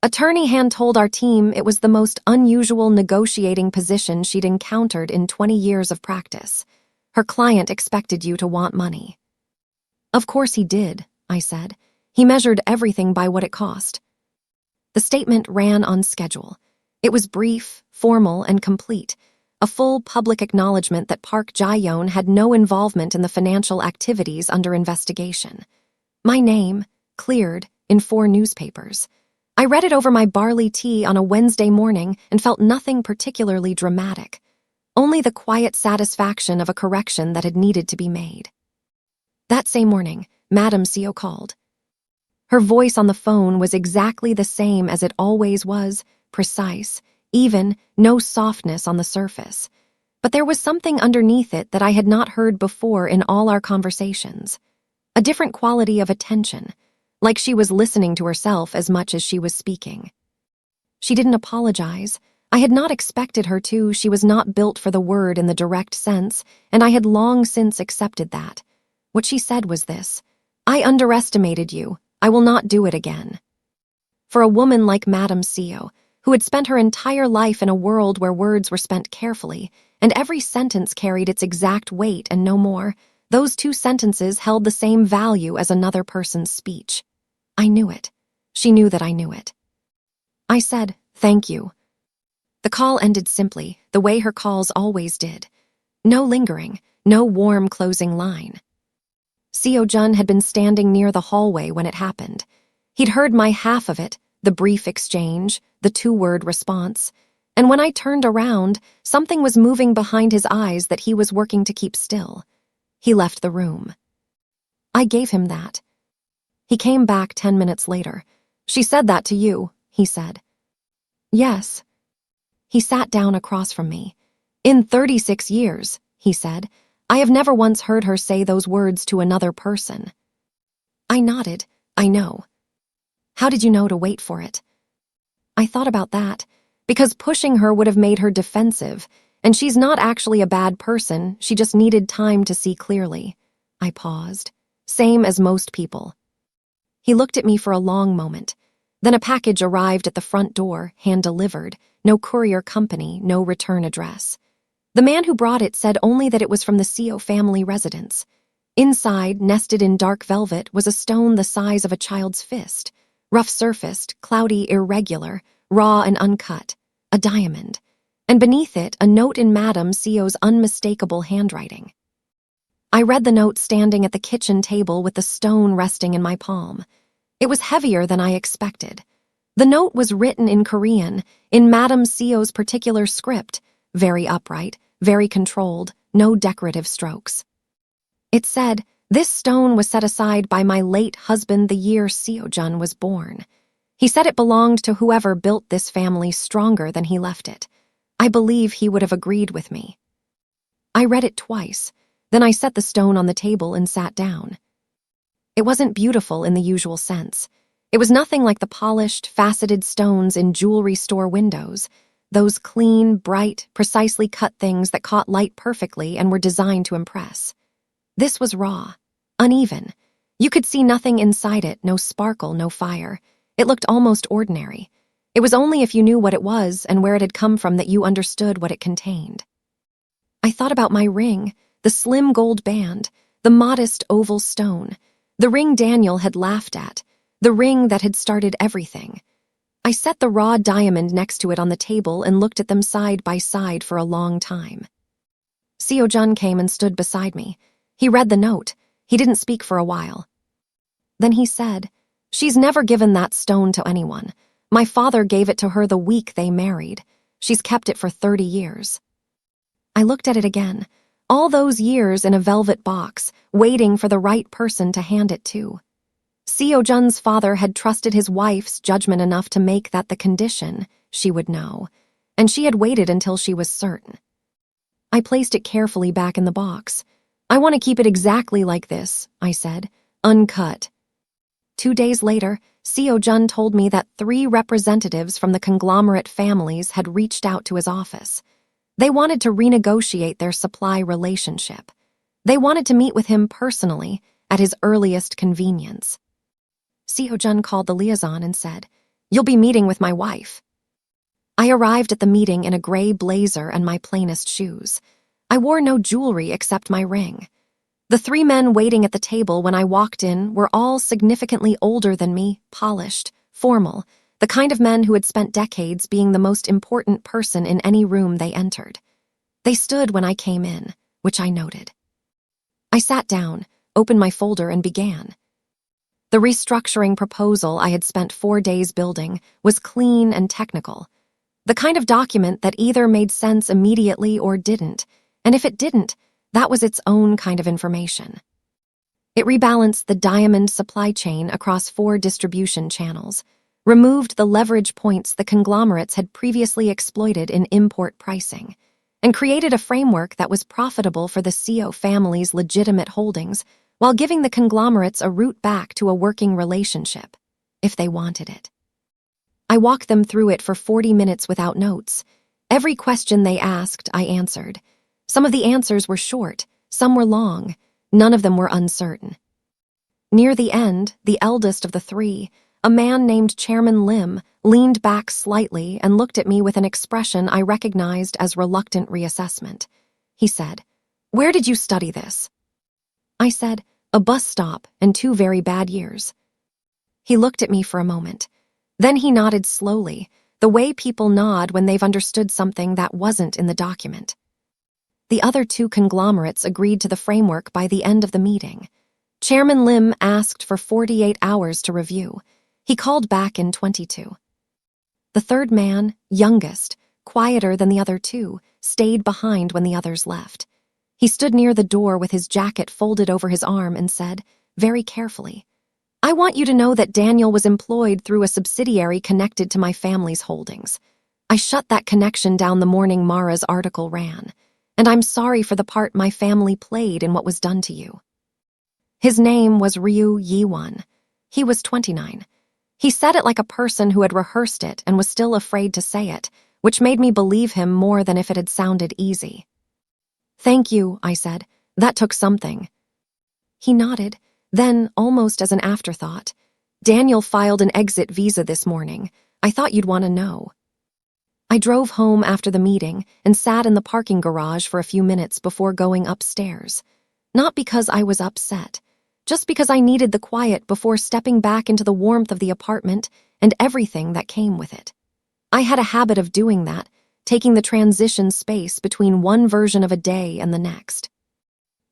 Attorney Han told our team it was the most unusual negotiating position she'd encountered in 20 years of practice. Her client expected you to want money. "Of course he did," I said. "He measured everything by what it cost." The statement ran on schedule. It was brief, formal, and complete, a full public acknowledgement that Park Ji-Yeon had no involvement in the financial activities under investigation. My name, cleared, in 4 newspapers. I read it over my barley tea on a Wednesday morning and felt nothing particularly dramatic, only the quiet satisfaction of a correction that had needed to be made. That same morning, Madame Ji-Yeon called. Her voice on the phone was exactly the same as it always was, precise, even, no softness on the surface. But there was something underneath it that I had not heard before in all our conversations. A different quality of attention, like she was listening to herself as much as she was speaking. She didn't apologize. I had not expected her to. She was not built for the word in the direct sense, and I had long since accepted that. What she said was this: "I underestimated you. I will not do it again." For a woman like Madame Ji-Yeon, who had spent her entire life in a world where words were spent carefully, and every sentence carried its exact weight and no more, those 2 sentences held the same value as another person's speech. I knew it. She knew that I knew it. I said, "Thank you." The call ended simply, the way her calls always did. No lingering, no warm closing line. Ji-Yeon had been standing near the hallway when it happened. He'd heard my half of it, the brief exchange, the 2-word response, and when I turned around, something was moving behind his eyes that he was working to keep still. He left the room. I gave him that. He came back 10 minutes later. "She said that to you," he said. "Yes." He sat down across from me. "In 36 years," he said, "I have never once heard her say those words to another person." I nodded. "I know." "How did you know to wait for it?" I thought about that, because pushing her would have made her defensive, and she's not actually a bad person, she just needed time to see clearly. I paused. Same as most people. He looked at me for a long moment. Then a package arrived at the front door, hand-delivered, no courier company, no return address. The man who brought it said only that it was from the Ji-Yeon family residence. Inside, nested in dark velvet, was a stone the size of a child's fist, rough-surfaced, cloudy, irregular, raw and uncut, a diamond, and beneath it a note in Madame Ji-Yeon's unmistakable handwriting. I read the note standing at the kitchen table with the stone resting in my palm. It was heavier than I expected. The note was written in Korean, in Madame Ji-Yeon's particular script, very upright, very controlled, no decorative strokes. It said, "This stone was set aside by my late husband the year Ji-Yeon was born. He said it belonged to whoever built this family stronger than he left it. I believe he would have agreed with me." I read it twice. Then I set the stone on the table and sat down. It wasn't beautiful in the usual sense. It was nothing like the polished, faceted stones in jewelry store windows, those clean, bright, precisely cut things that caught light perfectly and were designed to impress. This was raw, uneven. You could see nothing inside it, no sparkle, no fire. It looked almost ordinary. It was only if you knew what it was and where it had come from that you understood what it contained. I thought about my ring, the slim gold band, the modest oval stone, the ring Daniel had laughed at, the ring that had started everything. I set the raw diamond next to it on the table and looked at them side by side for a long time. Ji-Yeon came and stood beside me. He read the note. He didn't speak for a while. Then he said, "She's never given that stone to anyone. My father gave it to her the week they married. She's kept it for 30 years. I looked at it again. All those years in a velvet box, waiting for the right person to hand it to. Ji-Yeon's father had trusted his wife's judgment enough to make that the condition she would know, and she had waited until she was certain. I placed it carefully back in the box. I want to keep it exactly like this, I said, uncut. 2 days later, Ji-Yeon told me that 3 representatives from the conglomerate families had reached out to his office. They wanted to renegotiate their supply relationship. They wanted to meet with him personally at his earliest convenience. Ji-Yeon called the liaison and said, "You'll be meeting with my wife." I arrived at the meeting in a gray blazer and my plainest shoes. I wore no jewelry except my ring. The 3 men waiting at the table when I walked in were all significantly older than me, polished, formal, the kind of men who had spent decades being the most important person in any room they entered. They stood when I came in, which I noted. I sat down, opened my folder, and began. The restructuring proposal I had spent 4 days building was clean and technical, the kind of document that either made sense immediately or didn't, and if it didn't, that was its own kind of information. It rebalanced the diamond supply chain across 4 distribution channels, removed the leverage points the conglomerates had previously exploited in import pricing, and created a framework that was profitable for the Ji-Yeon family's legitimate holdings while giving the conglomerates a route back to a working relationship, if they wanted it. I walked them through it for 40 minutes without notes. Every question they asked, I answered. Some of the answers were short, some were long, none of them were uncertain. Near the end, the eldest of the 3, a man named Chairman Lim, leaned back slightly and looked at me with an expression I recognized as reluctant reassessment. He said, "Where did you study this?" I said, "A bus stop and 2 very bad years." He looked at me for a moment. Then he nodded slowly, the way people nod when they've understood something that wasn't in the document. The other 2 conglomerates agreed to the framework by the end of the meeting. Chairman Lim asked for 48 hours to review. He called back in 22. The 3rd man, youngest, quieter than the other 2, stayed behind when the others left. He stood near the door with his jacket folded over his arm and said, very carefully, "I want you to know that Daniel was employed through a subsidiary connected to my family's holdings. I shut that connection down the morning Mara's article ran, and I'm sorry for the part my family played in what was done to you." His name was Ji-Yeon. He was 29. He said it like a person who had rehearsed it and was still afraid to say it, which made me believe him more than if it had sounded easy. "Thank you," I said. "That took something." He nodded, then, almost as an afterthought, "Daniel filed an exit visa this morning. I thought you'd want to know." I drove home after the meeting and sat in the parking garage for a few minutes before going upstairs. Not because I was upset, just because I needed the quiet before stepping back into the warmth of the apartment and everything that came with it. I had a habit of doing that, taking the transition space between one version of a day and the next.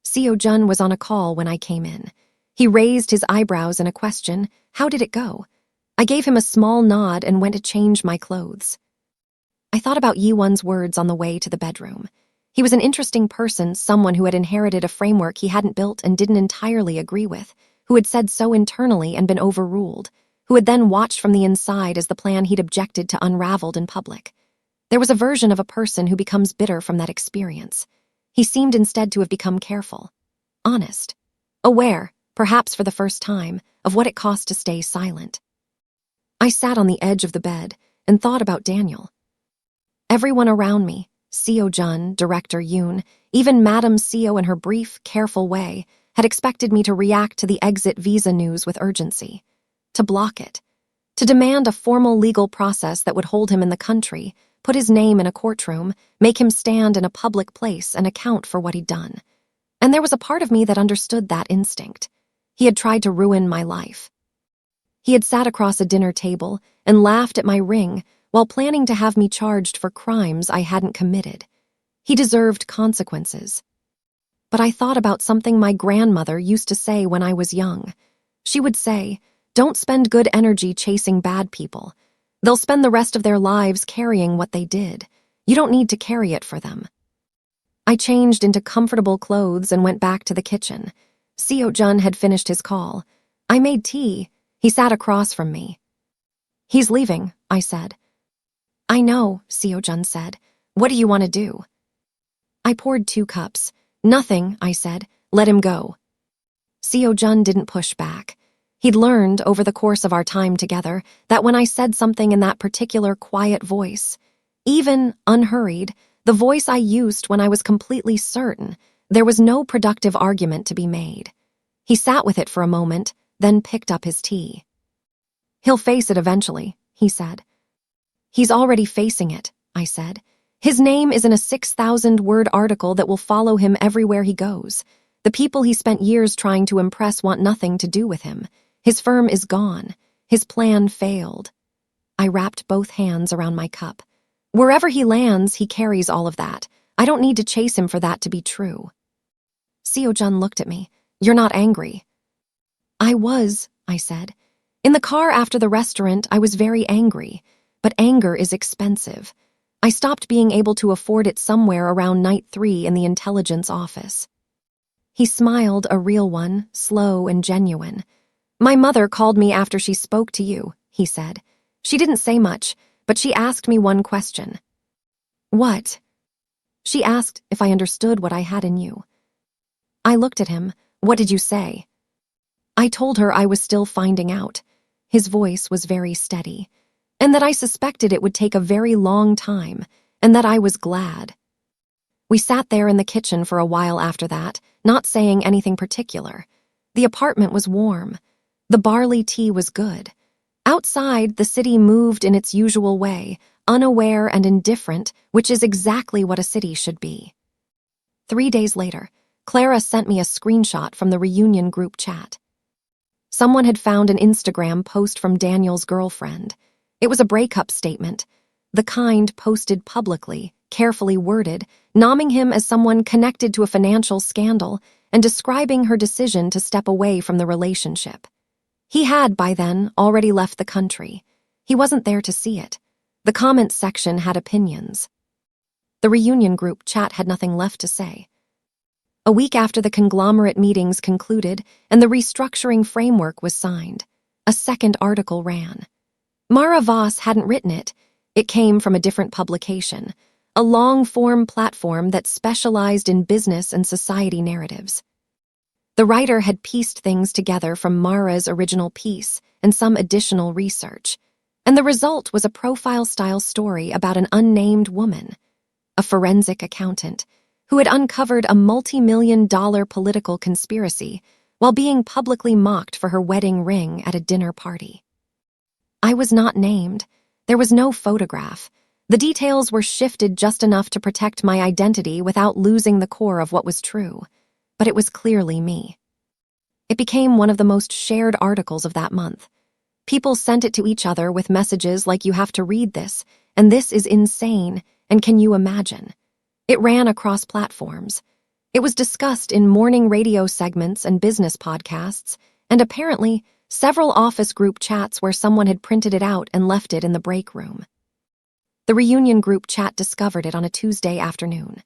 Ji-Yeon was on a call when I came in. He raised his eyebrows in a question, "How did it go?" I gave him a small nod and went to change my clothes. I thought about Yi-won's words on the way to the bedroom. He was an interesting person, someone who had inherited a framework he hadn't built and didn't entirely agree with, who had said so internally and been overruled, who had then watched from the inside as the plan he'd objected to unraveled in public. There was a version of a person who becomes bitter from that experience. He seemed instead to have become careful, honest, aware, perhaps for the first time, of what it cost to stay silent. I sat on the edge of the bed and thought about Daniel. Everyone around me, Ji-Yeon, Director Yoon, even Madame Ji-Yeon in her brief, careful way, had expected me to react to the exit visa news with urgency, to block it, to demand a formal legal process that would hold him in the country, put his name in a courtroom, make him stand in a public place and account for what he'd done. And there was a part of me that understood that instinct. He had tried to ruin my life. He had sat across a dinner table and laughed at my ring while planning to have me charged for crimes I hadn't committed. He deserved consequences. But I thought about something my grandmother used to say when I was young. She would say, "Don't spend good energy chasing bad people. They'll spend the rest of their lives carrying what they did. You don't need to carry it for them. I changed into comfortable clothes and went back to the kitchen. Ji-Yeon had finished his call. I made tea. He sat across from me. He's leaving, I said. I know, Ji-Yeon said. What do you want to do? I poured 2 cups. Nothing, I said. Let him go. Ji-Yeon didn't push back. He'd learned over the course of our time together that when I said something in that particular quiet voice, even unhurried, the voice I used when I was completely certain, there was no productive argument to be made. He sat with it for a moment, then picked up his tea. He'll face it eventually, he said. He's already facing it, I said. His name is in a 6,000-word article that will follow him everywhere he goes. The people he spent years trying to impress want nothing to do with him. His firm is gone. His plan failed. I wrapped both hands around my cup. Wherever he lands, he carries all of that. I don't need to chase him for that to be true. Ji-Yeon looked at me. You're not angry. I was, I said. In the car after the restaurant, I was very angry. But anger is expensive. I stopped being able to afford it somewhere around night 3 in the intelligence office. He smiled, a real one, slow and genuine. My mother called me after she spoke to you, he said. She didn't say much, but she asked me one question. What? She asked if I understood what I had in you. I looked at him. What did you say? I told her I was still finding out. His voice was very steady. And that I suspected it would take a very long time, and that I was glad. We sat there in the kitchen for a while after that, not saying anything particular. The apartment was warm. The barley tea was good. Outside, the city moved in its usual way, unaware and indifferent, which is exactly what a city should be. 3 days later, Clara sent me a screenshot from the reunion group chat. Someone had found an Instagram post from Daniel's girlfriend. It was a breakup statement, the kind posted publicly, carefully worded, nomming him as someone connected to a financial scandal and describing her decision to step away from the relationship. He had, by then, already left the country. He wasn't there to see it. The comments section had opinions. The reunion group chat had nothing left to say. A week after the conglomerate meetings concluded and the restructuring framework was signed, a second article ran. Mara Voss hadn't written it. It came from a different publication, a long-form platform that specialized in business and society narratives. The writer had pieced things together from Mara's original piece and some additional research, and the result was a profile-style story about an unnamed woman, a forensic accountant, who had uncovered a multi-million-dollar political conspiracy while being publicly mocked for her wedding ring at a dinner party. I was not named. There was no photograph. The details were shifted just enough to protect my identity without losing the core of what was true, but it was clearly me. It became one of the most shared articles of that month. People sent it to each other with messages like, "You have to read this, and this is insane, and can you imagine?" It ran across platforms. It was discussed in morning radio segments and business podcasts, and apparently several office group chats where someone had printed it out and left it in the break room. The reunion group chat discovered it on a Tuesday afternoon.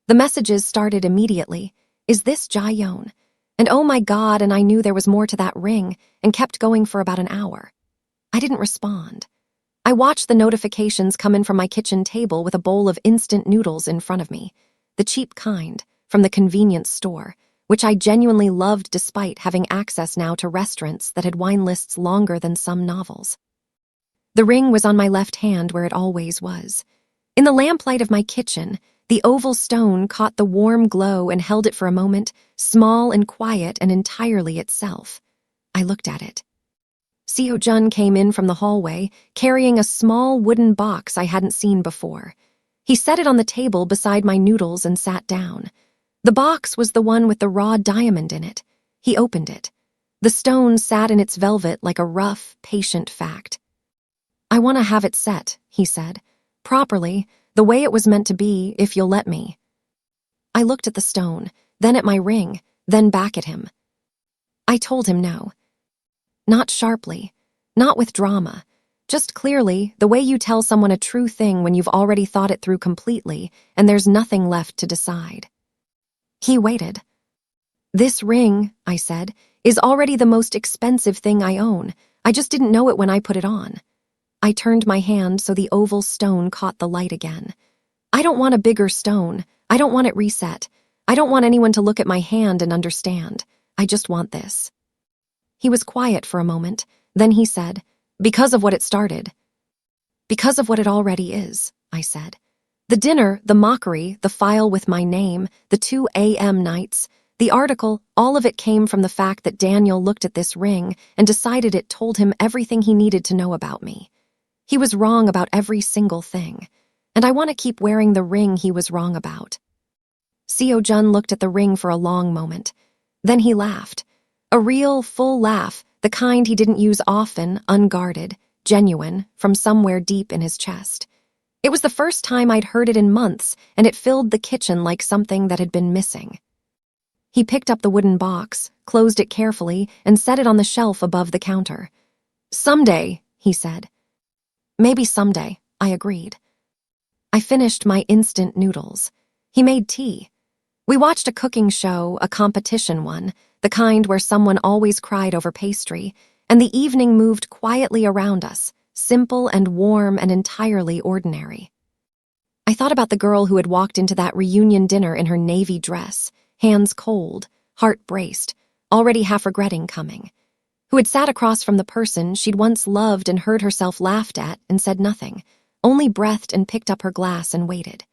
The messages started immediately. Is this Ji-Yeon? And oh my God, and I knew there was more to that ring, and kept going for about an hour. I didn't respond. I watched the notifications come in from my kitchen table with a bowl of instant noodles in front of me, the cheap kind, from the convenience store, which I genuinely loved despite having access now to restaurants that had wine lists longer than some novels. The ring was on my left hand where it always was. In the lamplight of my kitchen, the oval stone caught the warm glow and held it for a moment, small and quiet and entirely itself. I looked at it. Ji-Yeon came in from the hallway, carrying a small wooden box I hadn't seen before. He set it on the table beside my noodles and sat down. The box was the one with the raw diamond in it. He opened it. The stone sat in its velvet like a rough, patient fact. I want to have it set, he said, properly, the way it was meant to be, if you'll let me. I looked at the stone, then at my ring, then back at him. I told him no. Not sharply, not with drama, Just clearly, the way you tell someone a true thing when you've already thought it through completely and there's nothing left to decide. He waited. This ring, I said, is already the most expensive thing I own. I just didn't know it when I put it on. I turned my hand so the oval stone caught the light again. I don't want a bigger stone. I don't want it reset. I don't want anyone to look at my hand and understand. I just want this. He was quiet for a moment. Then he said, because of what it started. Because of what it already is, I said. The dinner, the mockery, the file with my name, the 2 a.m. nights, the article, all of it came from the fact that Daniel looked at this ring and decided it told him everything he needed to know about me. He was wrong about every single thing, and I want to keep wearing the ring he was wrong about. Ji-Yeon looked at the ring for a long moment. Then he laughed. A real, full laugh, the kind he didn't use often, unguarded, genuine, from somewhere deep in his chest. It was the first time I'd heard it in months, and it filled the kitchen like something that had been missing. He picked up the wooden box, closed it carefully, and set it on the shelf above the counter. Someday, he said. Maybe someday, I agreed. I finished my instant noodles. He made tea. We watched a cooking show, a competition one, the kind where someone always cried over pastry, and the evening moved quietly around us, simple and warm and entirely ordinary. I thought about the girl who had walked into that reunion dinner in her navy dress, hands cold, heart braced, already half regretting coming, who had sat across from the person she'd once loved and heard herself laughed at and said nothing, only breathed and picked up her glass and waited,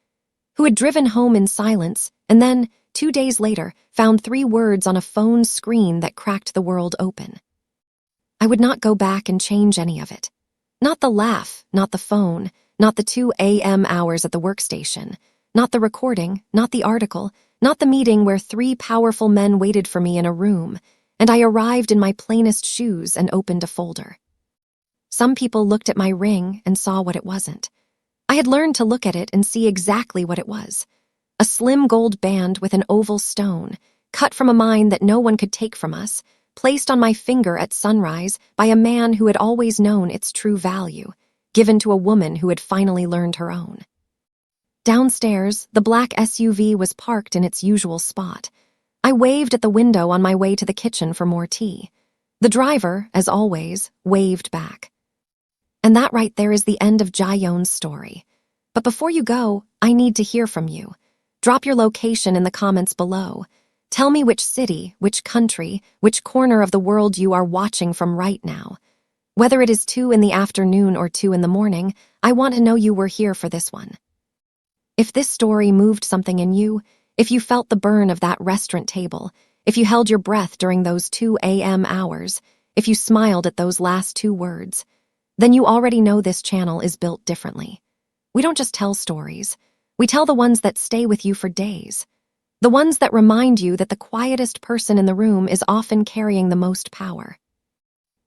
who had driven home in silence and then, 2 days later, found 3 words on a phone screen that cracked the world open. I would not go back and change any of it. Not the laugh, not the phone, not the 2 a.m. hours at the workstation, not the recording, not the article, not the meeting where 3 powerful men waited for me in a room, and I arrived in my plainest shoes and opened a folder. Some people looked at my ring and saw what it wasn't. I had learned to look at it and see exactly what it was. A slim gold band with an oval stone, cut from a mine that no one could take from us, placed on my finger at sunrise by a man who had always known its true value, given to a woman who had finally learned her own. Downstairs, the black SUV was parked in its usual spot. I waved at the window on my way to the kitchen for more tea. The driver, as always, waved back. And that right there is the end of Ji-Yeon's story. But before you go, I need to hear from you. Drop your location in the comments below. Tell me which city, which country, which corner of the world you are watching from right now. Whether it is 2 in the afternoon or 2 in the morning, I want to know you were here for this one. If this story moved something in you, if you felt the burn of that restaurant table, if you held your breath during those 2 a.m. hours, if you smiled at those last 2 words, then you already know this channel is built differently. We don't just tell stories. We tell the ones that stay with you for days. The ones that remind you that the quietest person in the room is often carrying the most power.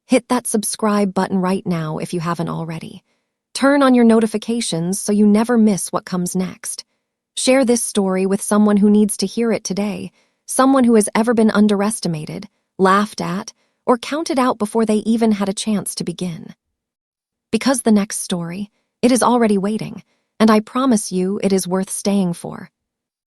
Hit that subscribe button right now if you haven't already. Turn on your notifications so you never miss what comes next. Share this story with someone who needs to hear it today, someone who has ever been underestimated, laughed at, or counted out before they even had a chance to begin. Because the next story, it is already waiting, and I promise you it is worth staying for.